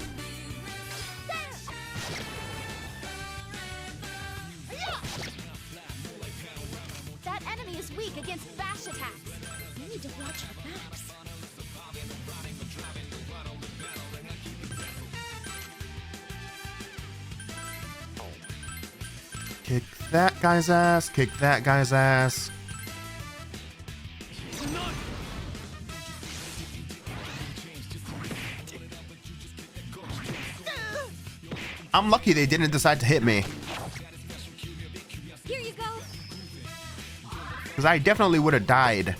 That enemy is weak against bash attacks. We need to watch our backs. Kick that guy's ass. Kick that guy's ass. I'm lucky they didn't decide to hit me. Here you go. Because I definitely would have died.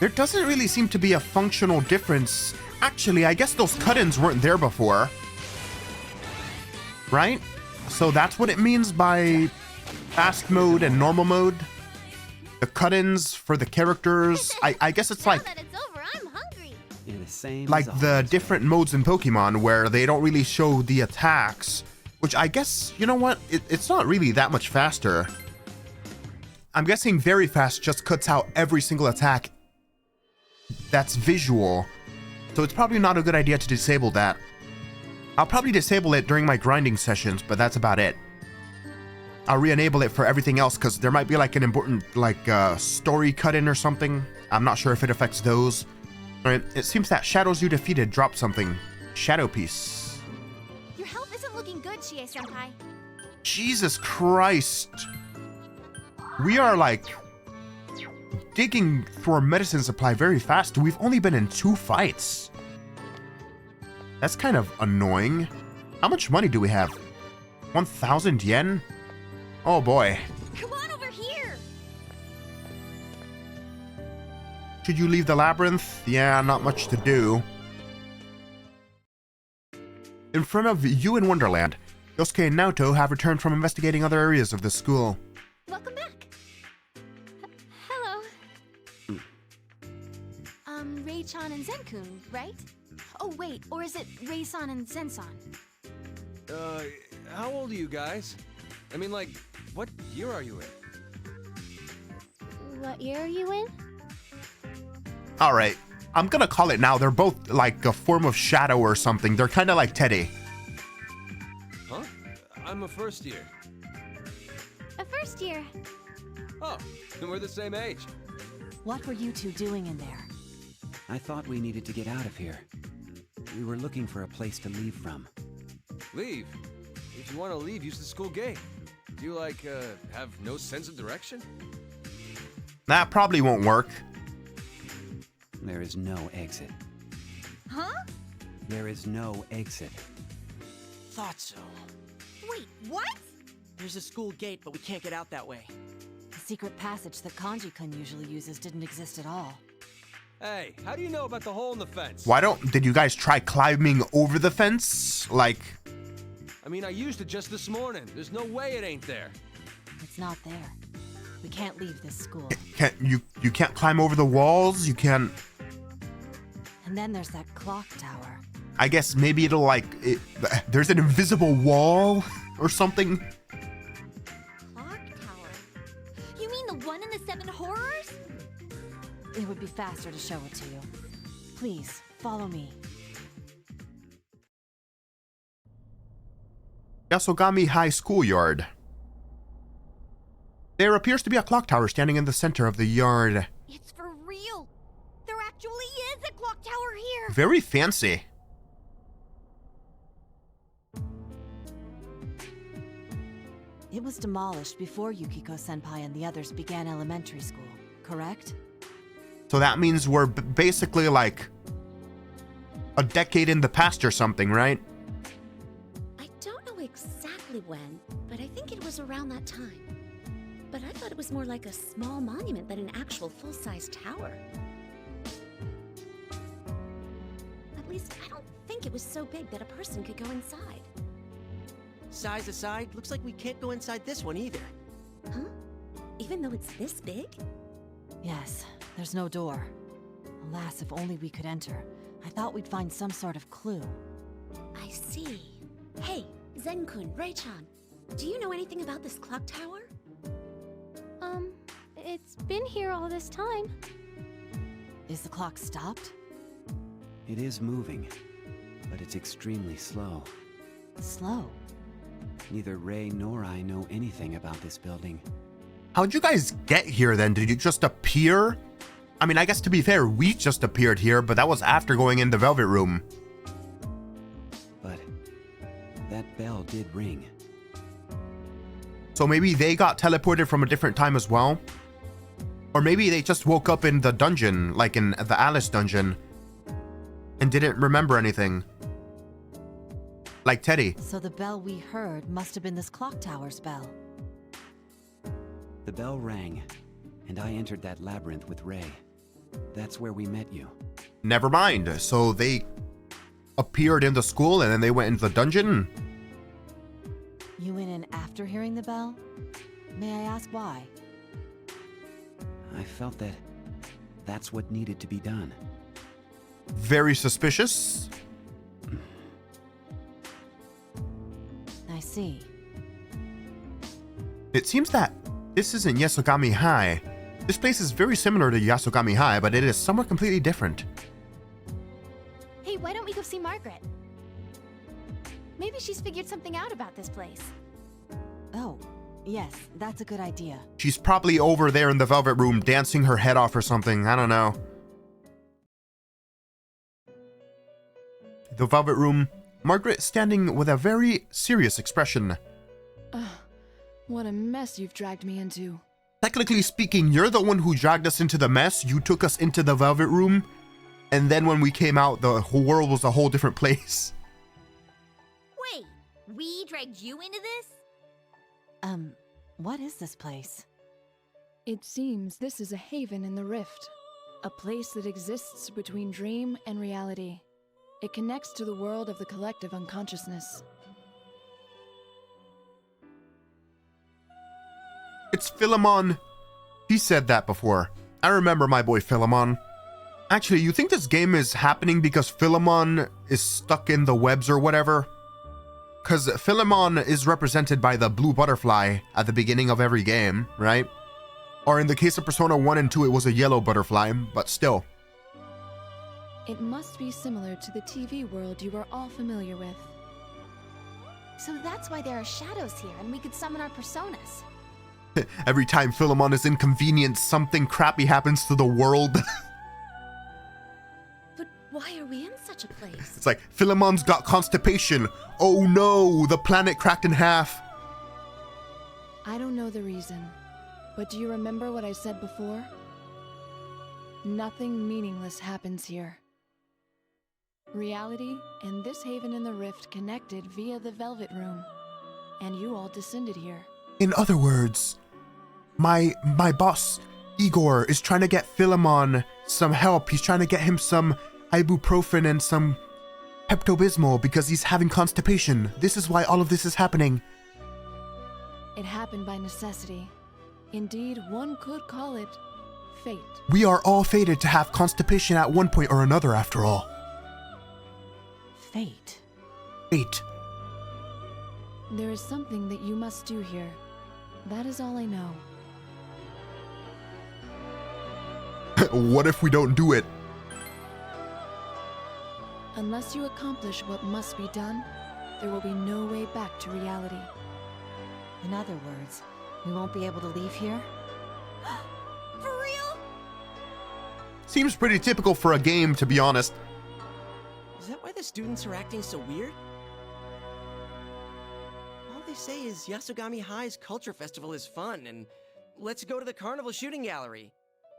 There doesn't really seem to be a functional difference. Actually, I guess those cut-ins weren't there before. Right? So that's what it means by fast mode and normal mode. The cut-ins for the characters. I guess it's like Now that it's over, I'm hungry. You're the same like as the always. different modes in Pokemon where they don't really show the attacks, which I guess, you know what? It's not really that much faster. I'm guessing very fast just cuts out every single attack that's visual. So it's probably not a good idea to disable that. I'll probably disable it during my grinding sessions, but that's about it. I'll re-enable it for everything else because there might be like an important story cut-in or something. I'm not sure if it affects those. Alright, it seems that shadows you defeated dropped something. Shadow Piece. Your health isn't looking good, Chie-senpai. Jesus Christ. We are like digging through our medicine supply very fast. We've only been in 2 fights. That's kind of annoying. How much money do we have? 1,000 yen? Oh boy. Come on over here. Should you leave the labyrinth? Yeah, not much to do. In front of you in Wonderland, Yosuke and Naoto have returned from investigating other areas of the school. Welcome back. Hello. Rei-chan and Zen-kun, right? Oh, wait, or is it Rei-san and Zen-san? How old are you guys? I mean, like, what year are you in? What year are you in? Alright, I'm gonna call it now. They're both like a form of shadow or something. They're kind of like Teddy. Huh? I'm a first year. A first year. Oh, then we're the same age. What were you two doing in there? I thought we needed to get out of here. We were looking for a place to leave from. Leave? If you want to leave, use the school gate. Do you, like, have no sense of direction? That probably won't work. There is no exit. Huh? There is no exit. Thought so. Wait, what? There's a school gate, but we can't get out that way. The secret passage that Kanji-kun usually uses didn't exist at all. Hey, how do you know about the hole in the fence? Did you guys try climbing over the fence? Like, I mean, I used it just this morning. There's no way it ain't there. It's not there. We can't leave this school. you can't climb over the walls? You can't... And then there's that clock tower. I guess maybe it'll like... there's an invisible wall or something? Clock tower? You mean the one in the 7 horrors? It would be faster to show it to you. Please, follow me. Yasogami High Schoolyard. There appears to be a clock tower standing in the center of the yard. It's for real. There actually is a clock tower here. Very fancy. It was demolished before Yukiko-senpai and the others began elementary school, correct? So that means we're basically like a decade in the past or something, right? I don't know exactly when, but I think it was around that time. But I thought it was more like a small monument than an actual full-size tower. At least, I don't think it was so big that a person could go inside. Size aside, looks like we can't go inside this one either. Huh? Even though it's this big? Yes, there's no door. Alas, if only we could enter. I thought we'd find some sort of clue. I see. Hey, Zen-kun, Rei-chan, do you know anything about this clock tower? It's been here all this time. Is the clock stopped? It is moving, but it's extremely slow. Slow? Neither Ray nor I know anything about this building. How'd you guys get here then? Did you just appear? I mean, I guess to be fair, we just appeared here, but that was after going in the Velvet Room. But that bell did ring. So maybe they got teleported from a different time as well? Or maybe they just woke up in the dungeon, like in the Alice dungeon, and didn't remember anything. Like Teddy. So the bell we heard must have been this clock tower's bell. The bell rang, and I entered that labyrinth with Ray. That's where we met you. Never mind. So they appeared in the school and then they went into the dungeon? You went in after hearing the bell? May I ask why? I felt that that's what needed to be done. Very suspicious. I see. It seems that this isn't Yasogami High. This place is very similar to Yasogami High, but it is somewhere completely different. Hey, why don't we go see Margaret? Maybe she's figured something out about this place. Oh, yes, that's a good idea. She's probably over there in the Velvet Room dancing her head off or something. I don't know. The Velvet Room. Margaret standing with a very serious expression. Ugh, what a mess you've dragged me into. Technically speaking, you're the one who dragged us into the mess. You took us into the Velvet Room. And then when we came out, the whole world was a whole different place. Wait, we dragged you into this? What is this place? It seems this is a haven in the rift. A place that exists between dream and reality. It connects to the world of the collective unconsciousness. It's Philemon. He said that before. I remember my boy Philemon. Actually, you think this game is happening because Philemon is stuck in the webs or whatever? Because Philemon is represented by the blue butterfly at the beginning of every game, right? Or in the case of Persona 1 and 2, it was a yellow butterfly, but still. It must be similar to the TV world you are all familiar with. So that's why there are shadows here, and we could summon our personas. Every time Philemon is inconvenienced, something crappy happens to the world. But why are we in such a place? It's like, Philemon's got constipation. Oh no, the planet cracked in half. I don't know the reason, but do you remember what I said before? Nothing meaningless happens here. Reality and this haven in the rift connected via the Velvet Room, and you all descended here. In other words, my boss, Igor, is trying to get Philemon some help. He's trying to get him some ibuprofen and some Pepto-Bismol because he's having constipation. This is why all of this is happening. It happened by necessity. Indeed, one could call it fate. We are all fated to have constipation at one point or another, after all. Fate. Fate. There is something that you must do here. That is all I know. What if we don't do it? Unless you accomplish what must be done, there will be no way back to reality. In other words, we won't be able to leave here? For real? Seems pretty typical for a game, to be honest. Is that why the students are acting so weird? All they say is Yasogami High's culture festival is fun, and let's go to the carnival shooting gallery.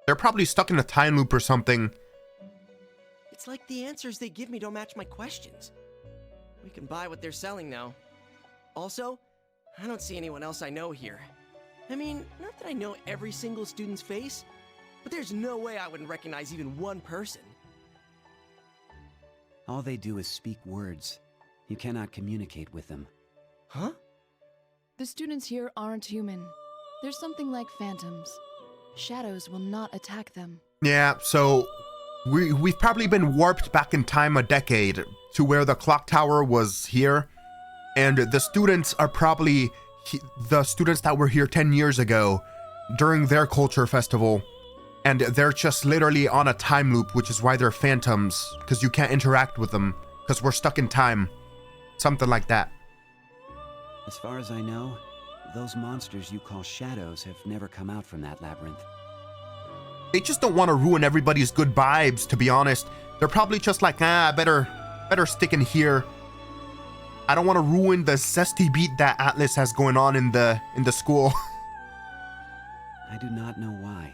They're probably stuck in a time loop or something. It's like the answers they give me don't match my questions. We can buy what they're selling now. Also, I don't see anyone else I know here. I mean, not that I know every single student's face, but there's no way I wouldn't recognize even one person. All they do is speak words. You cannot communicate with them. Huh? The students here aren't human. They're something like phantoms. Shadows will not attack them. Yeah, so we've probably been warped back in time a decade to where the clock tower was here, and the students are probably the students that were here 10 years ago during their culture festival, and they're just literally on a time loop, which is why they're phantoms, because you can't interact with them because we're stuck in time. Something like that. As far as I know, those monsters you call shadows have never come out from that labyrinth. They just don't want to ruin everybody's good vibes, to be honest. They're probably just like, better stick in here. I don't want to ruin the zesty beat that Atlus has going on in the school. I do not know why,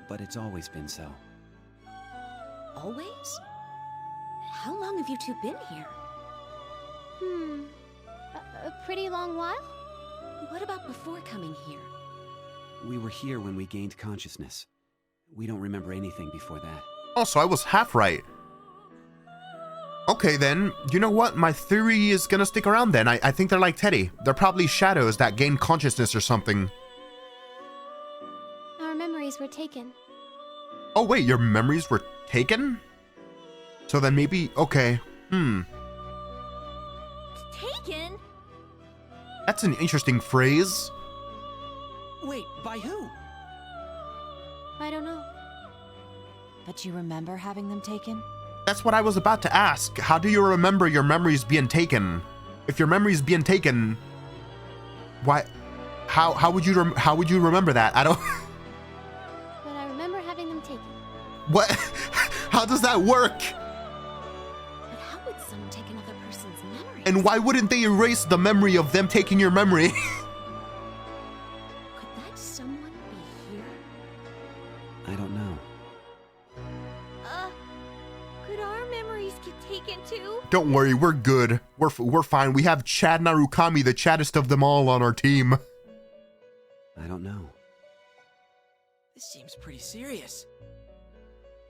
but it's always been so. Always? How long have you two been here? A pretty long while? What about before coming here? We were here when we gained consciousness. We don't remember anything before that. Also, I was half right. Okay, then, you know what? My theory is gonna stick around then. I think they're like Teddy. They're probably shadows that gain consciousness or something. Our memories were taken. Oh wait, your memories were taken? So then maybe, okay, Taken? That's an interesting phrase. Wait, by who? I don't know. But you remember having them taken? That's what I was about to ask. How do you remember your memories being taken? If your memories being taken, why? How would you remember that? I don't. But I remember having them taken. What? How does that work? But how would someone take another person's memory? And why wouldn't they erase the memory of them taking your memory? Could that someone be here? I don't know. Could our memories get taken too? Don't worry, we're good. We're fine. We have Chad Narukami, the chattest of them all, on our team. I don't know. This seems pretty serious.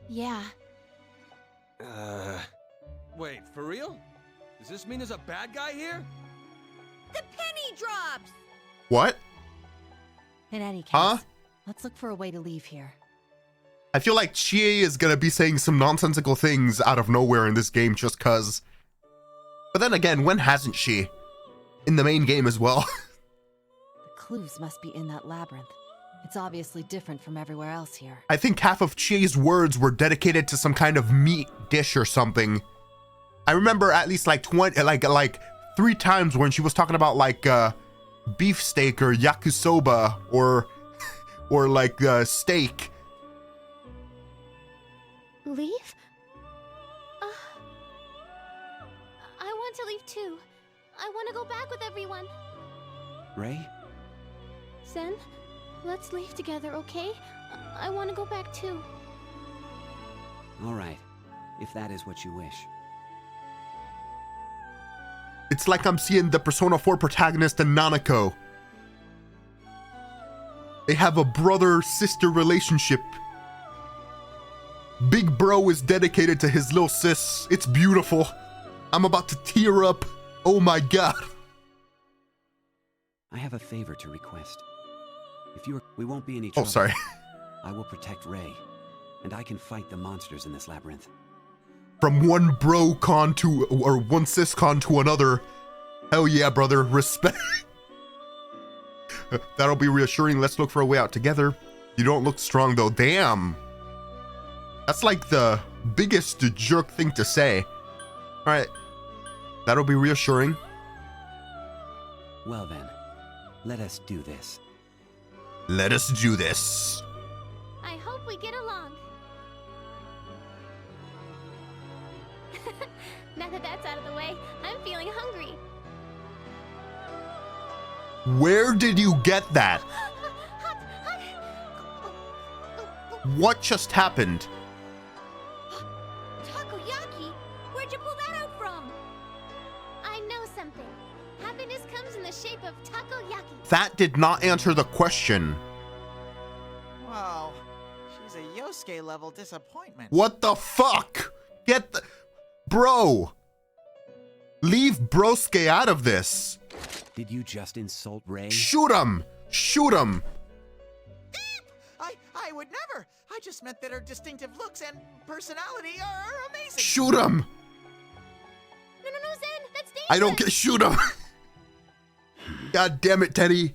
Yeah. Wait, for real? Does this mean there's a bad guy here? The penny drops! What? In any case, Huh? let's look for a way to leave here. I feel like Chie is gonna be saying some nonsensical things out of nowhere in this game just cuz. But then again, when hasn't she? In the main game as well. The clues must be in that labyrinth. It's obviously different from everywhere else here. I think half of Chie's words were dedicated to some kind of meat dish or something. I remember at least like 3 times when she was talking about like beefsteak or yakisoba or like steak. Leave? I want to leave too. I want to go back with everyone. Ray? Zen, let's leave together, okay? I want to go back too. All right, if that is what you wish. It's like I'm seeing the Persona 4 protagonist and Nanako. They have a brother-sister relationship. Big bro is dedicated to his little sis. It's beautiful. I'm about to tear up. Oh my god. I have a favor to request. We won't be any trouble. Oh, sorry. I will protect Ray, and I can fight the monsters in this labyrinth. From one bro con to, or one sis con to another. Hell yeah, brother. Respect. That'll be reassuring. Let's look for a way out together. You don't look strong though. Damn. That's like the biggest jerk thing to say. Alright. That'll be reassuring. Well then, let us do this. Let us do this. I hope we get along. Now that that's out of the way, I'm feeling hungry. Where did you get that? What just happened? Takoyaki? Where'd you pull that out from? I know something. Happiness comes in the shape of takoyaki. That did not answer the question. Whoa. She's a Yosuke level disappointment. What the fuck? Get the... Bro! Leave Broske out of this. Did you just insult Ray? Shoot him! Shoot him! I would never. I just meant that her distinctive looks and personality are amazing. Shoot him! No, Zen, that's dangerous. I don't get... Shoot him! God damn it, Teddy.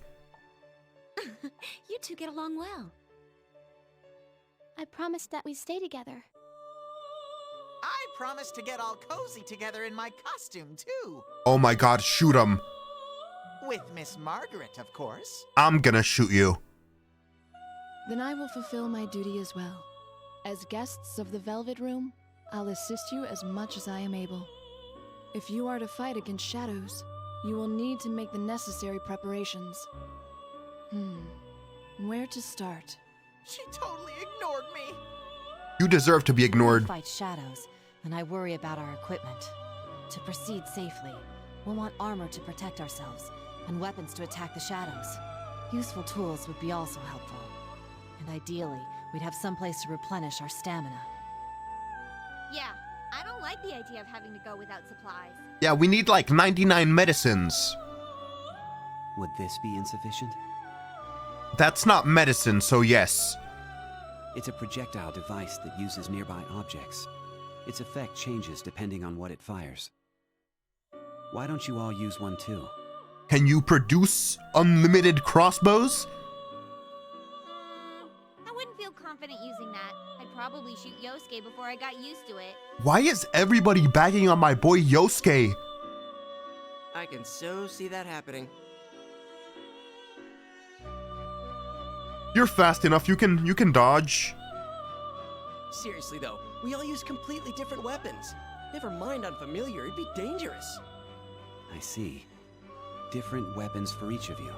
You two get along well. I promised that we stay together. I promised to get all cozy together in my costume, too. Oh my god, shoot him. With Miss Margaret, of course. I'm gonna shoot you. Then I will fulfill my duty as well. As guests of the Velvet Room, I'll assist you as much as I am able. If you are to fight against shadows, you will need to make the necessary preparations. Where to start? She totally ignored me. You deserve to be ignored. Fight shadows, and I worry about our equipment. To proceed safely, we'll want armor to protect ourselves, and weapons to attack the shadows. Useful tools would be also helpful. And ideally, we'd have some place to replenish our stamina. Yeah, I don't like the idea of having to go without supplies. Yeah, we need like 99 medicines. Would this be insufficient? That's not medicine, so yes. It's a projectile device that uses nearby objects. Its effect changes depending on what it fires. Why don't you all use one too? Can you produce unlimited crossbows? I wouldn't feel confident using that. I'd probably shoot Yosuke before I got used to it. Why is everybody bagging on my boy Yosuke? I can so see that happening. You're fast enough, you can dodge. Seriously though, we all use completely different weapons. Never mind unfamiliar, it'd be dangerous. I see. Different weapons for each of you.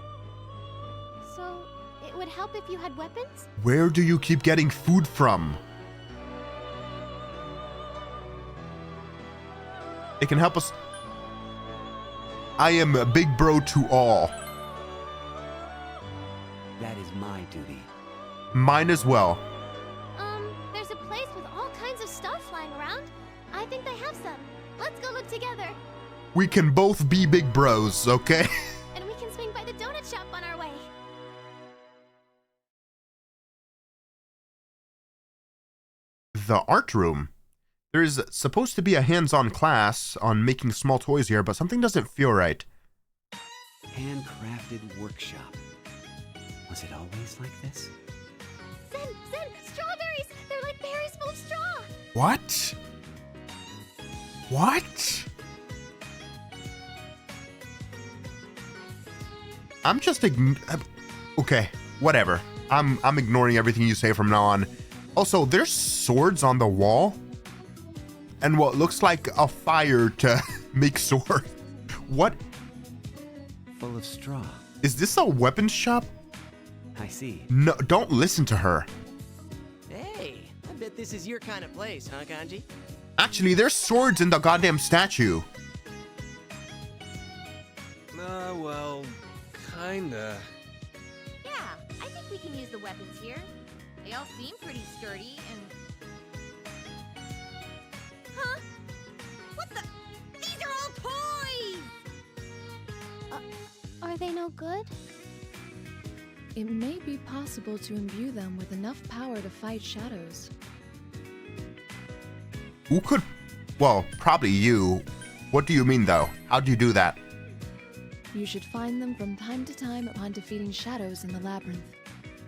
So, it would help if you had weapons? Where do you keep getting food from? It can help us. I am a big bro to all. That is my duty. Mine as well. There's a place with all kinds of stuff flying around. I think they have some. Let's go look together. We can both be big bros, okay? And we can swing by the donut shop on our way. The art room. There's supposed to be a hands-on class on making small toys here, but something doesn't feel right. Handcrafted workshop. Was it always like this? Zen, strawberries! They're like berries full of straw! What? What? I'm just okay, whatever. I'm ignoring everything you say from now on. Also, there's swords on the wall and what looks like a fire to make sword. What? Full of straw. Is this a weapons shop? I see. No, don't listen to her. Hey, I bet this is your kind of place, huh, Kanji? Actually, there's swords in the goddamn statue. Well, kinda. Yeah, I think we can use the weapons here. They all seem pretty sturdy and... Huh? What the? These are all toys! Are they no good? It may be possible to imbue them with enough power to fight shadows. Who could? Well, probably you. What do you mean, though? How do you do that? You should find them from time to time upon defeating shadows in the labyrinth.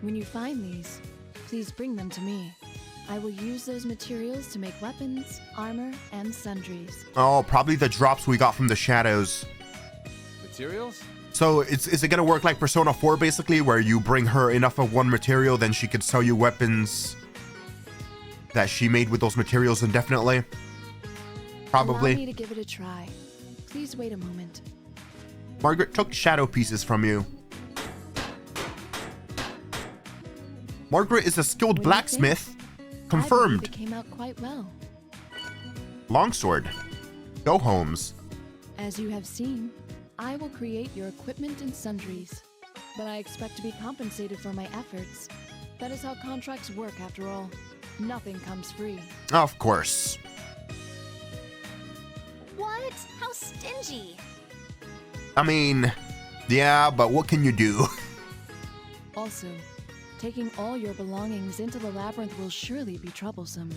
When you find these, please bring them to me. I will use those materials to make weapons, armor, and sundries. Oh, probably the drops we got from the shadows. Materials? So is it gonna work like Persona 4 basically, where you bring her enough of one material, then she could sell you weapons that she made with those materials indefinitely? Probably. Allow me to give it a try. Please wait a moment. Margaret took shadow pieces from you. Margaret is a skilled blacksmith. Confirmed. It came out quite well. Longsword. Go Holmes. As you have seen, I will create your equipment and sundries, but I expect to be compensated for my efforts. That is how contracts work after all. Nothing comes free. Of course. What? How stingy. I mean, yeah, but what can you do? Also, taking all your belongings into the labyrinth will surely be troublesome.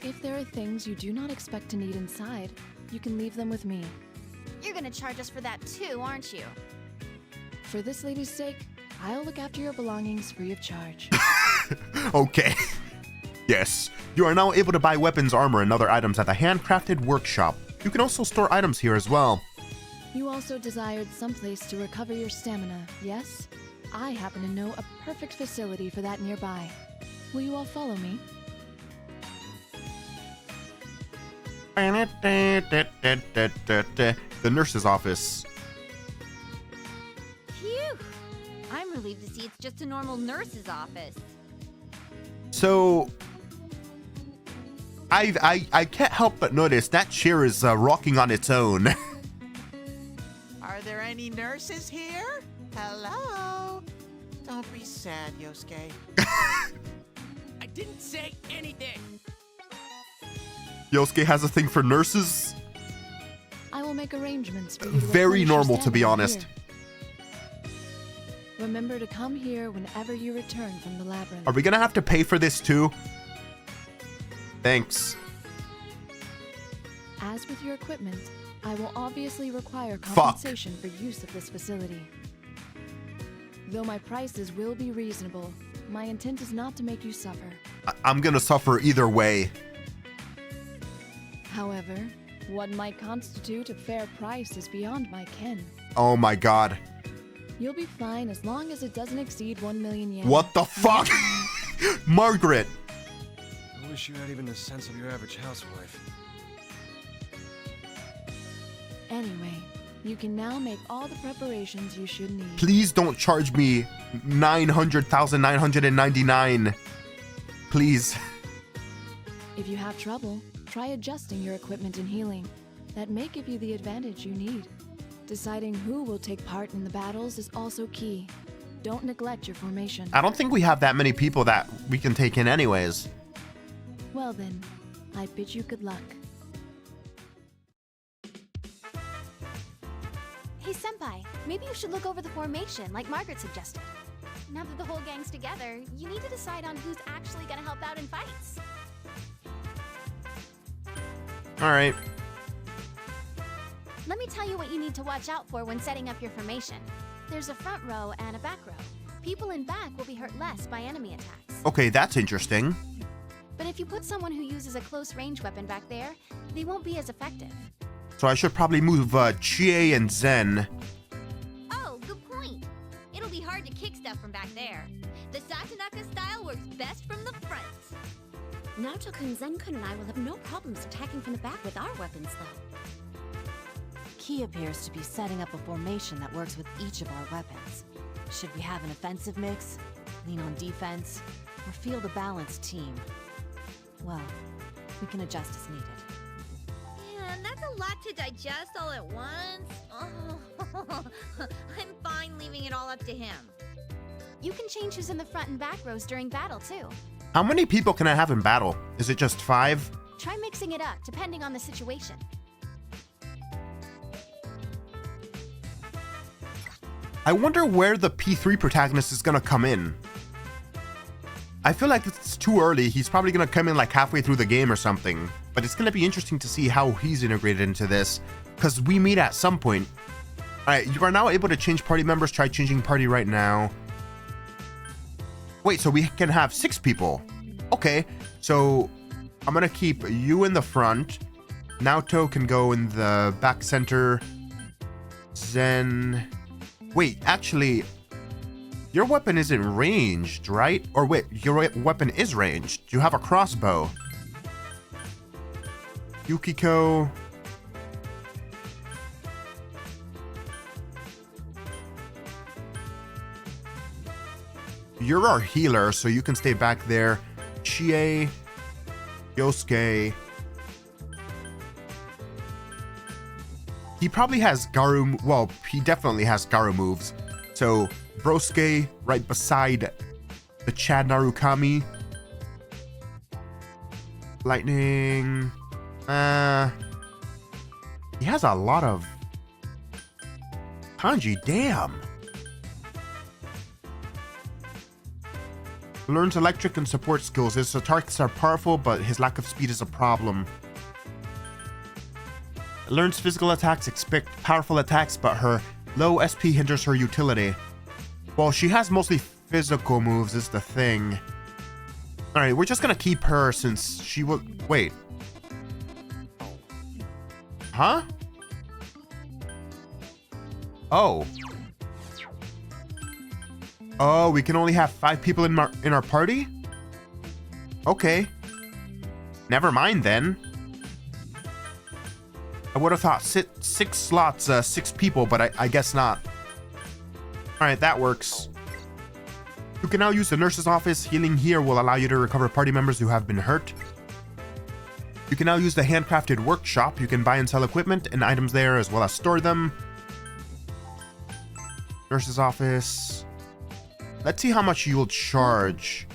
If there are things you do not expect to need inside, you can leave them with me. You're gonna charge us for that too, aren't you? For this lady's sake, I'll look after your belongings free of charge. Okay. Yes, you are now able to buy weapons, armor, and other items at the handcrafted workshop. You can also store items here as well. You also desired someplace to recover your stamina, yes? I happen to know a perfect facility for that nearby. Will you all follow me? The nurse's office. Phew! I'm relieved to see it's just a normal nurse's office. So, I can't help but notice that chair is rocking on its own. Are there any nurses here? Hello? Don't be sad, Yosuke. I didn't say anything. Yosuke has a thing for nurses. I will make arrangements for you to Very replenish your normal, to be stamina honest. here. Remember to come here whenever you return from the labyrinth. Are we gonna have to pay for this too? Thanks. As with your equipment, I will obviously require compensation for use of this facility. Though my prices will be reasonable, my intent is not to make you suffer. I'm gonna suffer either way. However, what might constitute a fair price is beyond my ken. Oh my god. You'll be fine as long as it doesn't exceed 1 million yen. What the fuck? Margaret! I wish you had even the sense of your average housewife. Anyway, you can now make all the preparations you should need. Please don't charge me 900,999. Please. If you have trouble, try adjusting your equipment and healing. That may give you the advantage you need. Deciding who will take part in the battles is also key. Don't neglect your formation. I don't think we have that many people that we can take in anyways. Well then, I bid you good luck. Hey, Senpai, maybe you should look over the formation like Margaret suggested. Now that the whole gang's together, you need to decide on who's actually gonna help out in fights. Alright. Let me tell you what you need to watch out for when setting up your formation. There's a front row and a back row. People in back will be hurt less by enemy attacks. Okay, that's interesting. But if you put someone who uses a close range weapon back there, they won't be as effective. So I should probably move Chie and Zen. Oh, good point. It'll be hard to kick stuff from back there. The Satonaka style works best from the front. Naoto-kun, Zen-kun, and I will have no problems attacking from the back with our weapons, though. Key appears to be setting up a formation that works with each of our weapons. Should we have an offensive mix, lean on defense, or field a balanced team? Well, we can adjust as needed. Man, that's a lot to digest all at once. Oh, I'm fine leaving it all up to him. You can change who's in the front and back rows during battle, too. How many people can I have in battle? Is it just 5? Try mixing it up, depending on the situation. I wonder where the P3 protagonist is gonna come in. I feel like it's too early. He's probably gonna come in like halfway through the game or something. But it's gonna be interesting to see how he's integrated into this, because we meet at some point. Alright, you are now able to change party members. Try changing party right now. Wait, so we can have 6 people. Okay, so I'm gonna keep you in the front. Naoto can go in the back center. Zen... Wait, actually, your weapon isn't ranged, right? Or wait, your weapon is ranged. You have a crossbow. Yukiko. you're our healer, so you can stay back there. Chie, Yosuke. He probably has Garu, well, he definitely has Garu moves. So, Brosuke right beside the Chad Narukami. Lightning. He has a lot of kanji, damn. Learns electric and support skills. His attacks are powerful, but his lack of speed is a problem. Learns physical attacks, expect powerful attacks, but her low SP hinders her utility. Well, she has mostly physical moves is the thing. Alright, we're just gonna keep her since she will. Wait. Huh? Oh. Oh, we can only have 5 people in our party? Okay. Never mind then. I would have thought 6 slots, 6 people, but I guess not. Alright, that works. You can now use the nurse's office. Healing here will allow you to recover party members who have been hurt. You can now use the handcrafted workshop. You can buy and sell equipment and items there as well as store them. Nurse's office. Let's see how much you'll charge.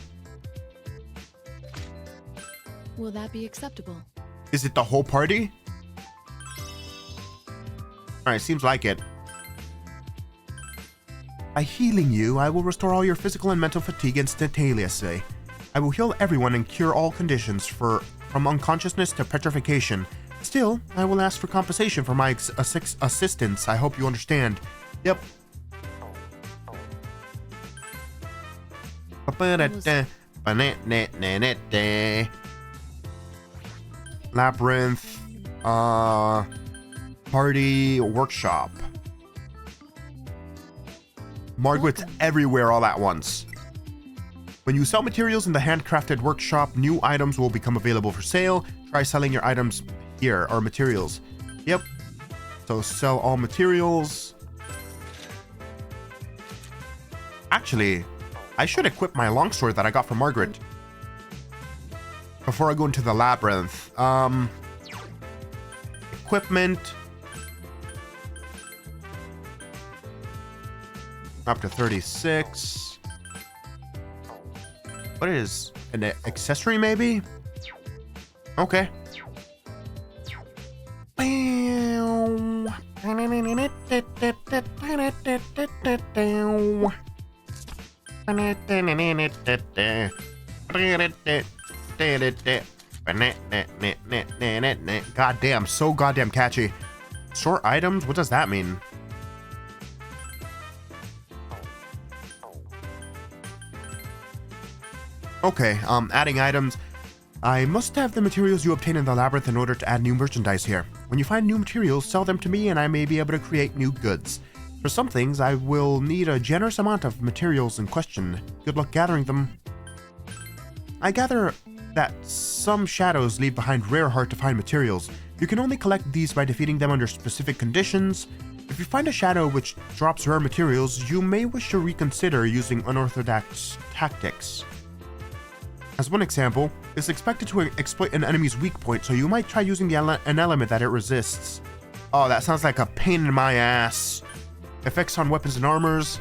Will that be acceptable? Is it the whole party? Alright, seems like it. By healing you, I will restore all your physical and mental fatigue instantaneously. I will heal everyone and cure all conditions from unconsciousness to petrification. Still, I will ask for compensation for my assistance. I hope you understand. Yep. Labyrinth. Party workshop. Margaret's everywhere all at once. When you sell materials in the handcrafted workshop, new items will become available for sale. Try selling your items here, or materials. Yep. So sell all materials. Actually, I should equip my longsword that I got from Margaret before I go into the labyrinth. Equipment. Up to 36. What is an accessory maybe? Okay. Goddamn, so goddamn catchy. Store items? What does that mean? Okay, adding items. I must have the materials you obtain in the labyrinth in order to add new merchandise here. When you find new materials, sell them to me and I may be able to create new goods. For some things, I will need a generous amount of materials in question. Good luck gathering them. I gather that some shadows leave behind rare, hard-to-find materials. You can only collect these by defeating them under specific conditions. If you find a shadow which drops rare materials, you may wish to reconsider using unorthodox tactics. As one example, it's expected to exploit an enemy's weak point, so you might try using an element that it resists. Oh, that sounds like a pain in my ass. Effects on weapons and armors.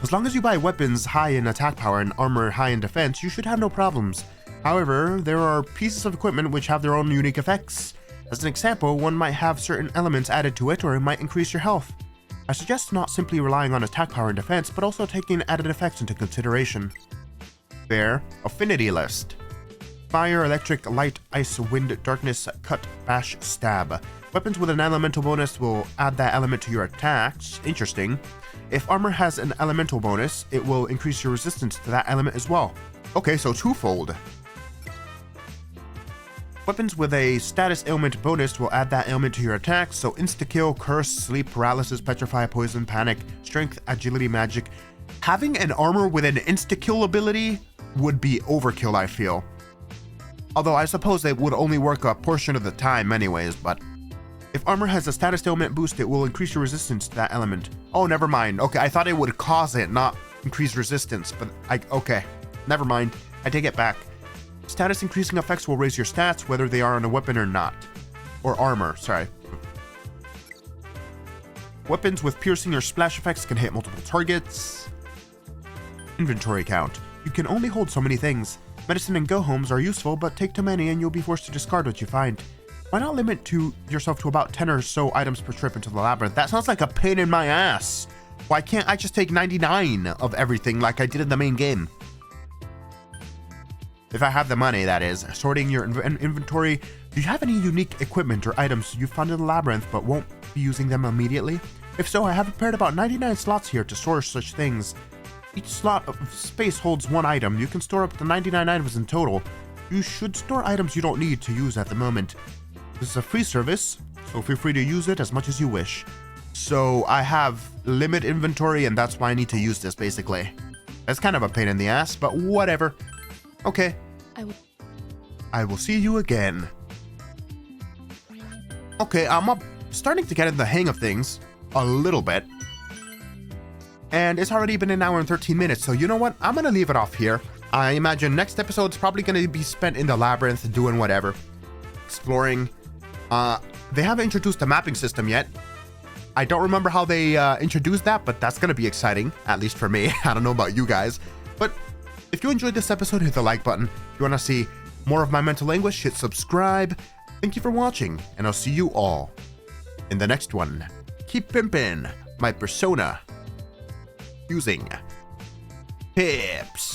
As long as you buy weapons high in attack power and armor high in defense, you should have no problems. However, there are pieces of equipment which have their own unique effects. As an example, one might have certain elements added to it, or it might increase your health. I suggest not simply relying on attack power and defense, but also taking added effects into consideration. Fair. Affinity list. Fire, electric, light, ice, wind, darkness, cut, bash, stab. Weapons with an elemental bonus will add that element to your attacks. Interesting. If armor has an elemental bonus, it will increase your resistance to that element as well. Okay, so twofold. Weapons with a status ailment bonus will add that ailment to your attacks, so insta-kill, curse, sleep, paralysis, petrify, poison, panic, strength, agility, magic. Having an armor with an insta-kill ability would be overkill, I feel. Although I suppose they would only work a portion of the time anyways, but if armor has a status ailment boost, it will increase your resistance to that element. Oh, never mind. Okay, I thought it would cause it, not increase resistance, but okay, never mind. I take it back. Status increasing effects will raise your stats whether they are on a weapon or not. Or armor, sorry. Weapons with piercing or splash effects can hit multiple targets. Inventory count. You can only hold so many things. Medicine and go-homes are useful, but take too many and you'll be forced to discard what you find. Why not limit yourself to about 10 or so items per trip into the labyrinth? That sounds like a pain in my ass. Why can't I just take 99 of everything like I did in the main game? If I have the money, that is. Sorting your inventory. Do you have any unique equipment or items you found in the labyrinth but won't be using them immediately? If so, I have prepared about 99 slots here to store such things. Each slot of space holds one item. You can store up to 99 items in total. You should store items you don't need to use at the moment. This is a free service, so feel free to use it as much as you wish. So I have limit inventory, and that's why I need to use this, basically. That's kind of a pain in the ass, but whatever. Okay. I will see you again. Okay, I'm starting to get in the hang of things. A little bit. And it's already been an hour and 13 minutes, so you know what? I'm gonna leave it off here. I imagine next episode's probably gonna be spent in the labyrinth doing whatever. Exploring. They haven't introduced a mapping system yet. I don't remember how they introduced that, but that's gonna be exciting, at least for me. I don't know about you guys. But if you enjoyed this episode, hit the like button. If you wanna see more of my mental anguish, hit subscribe. Thank you for watching, and I'll see you all in the next one. Keep pimpin' my persona using hips.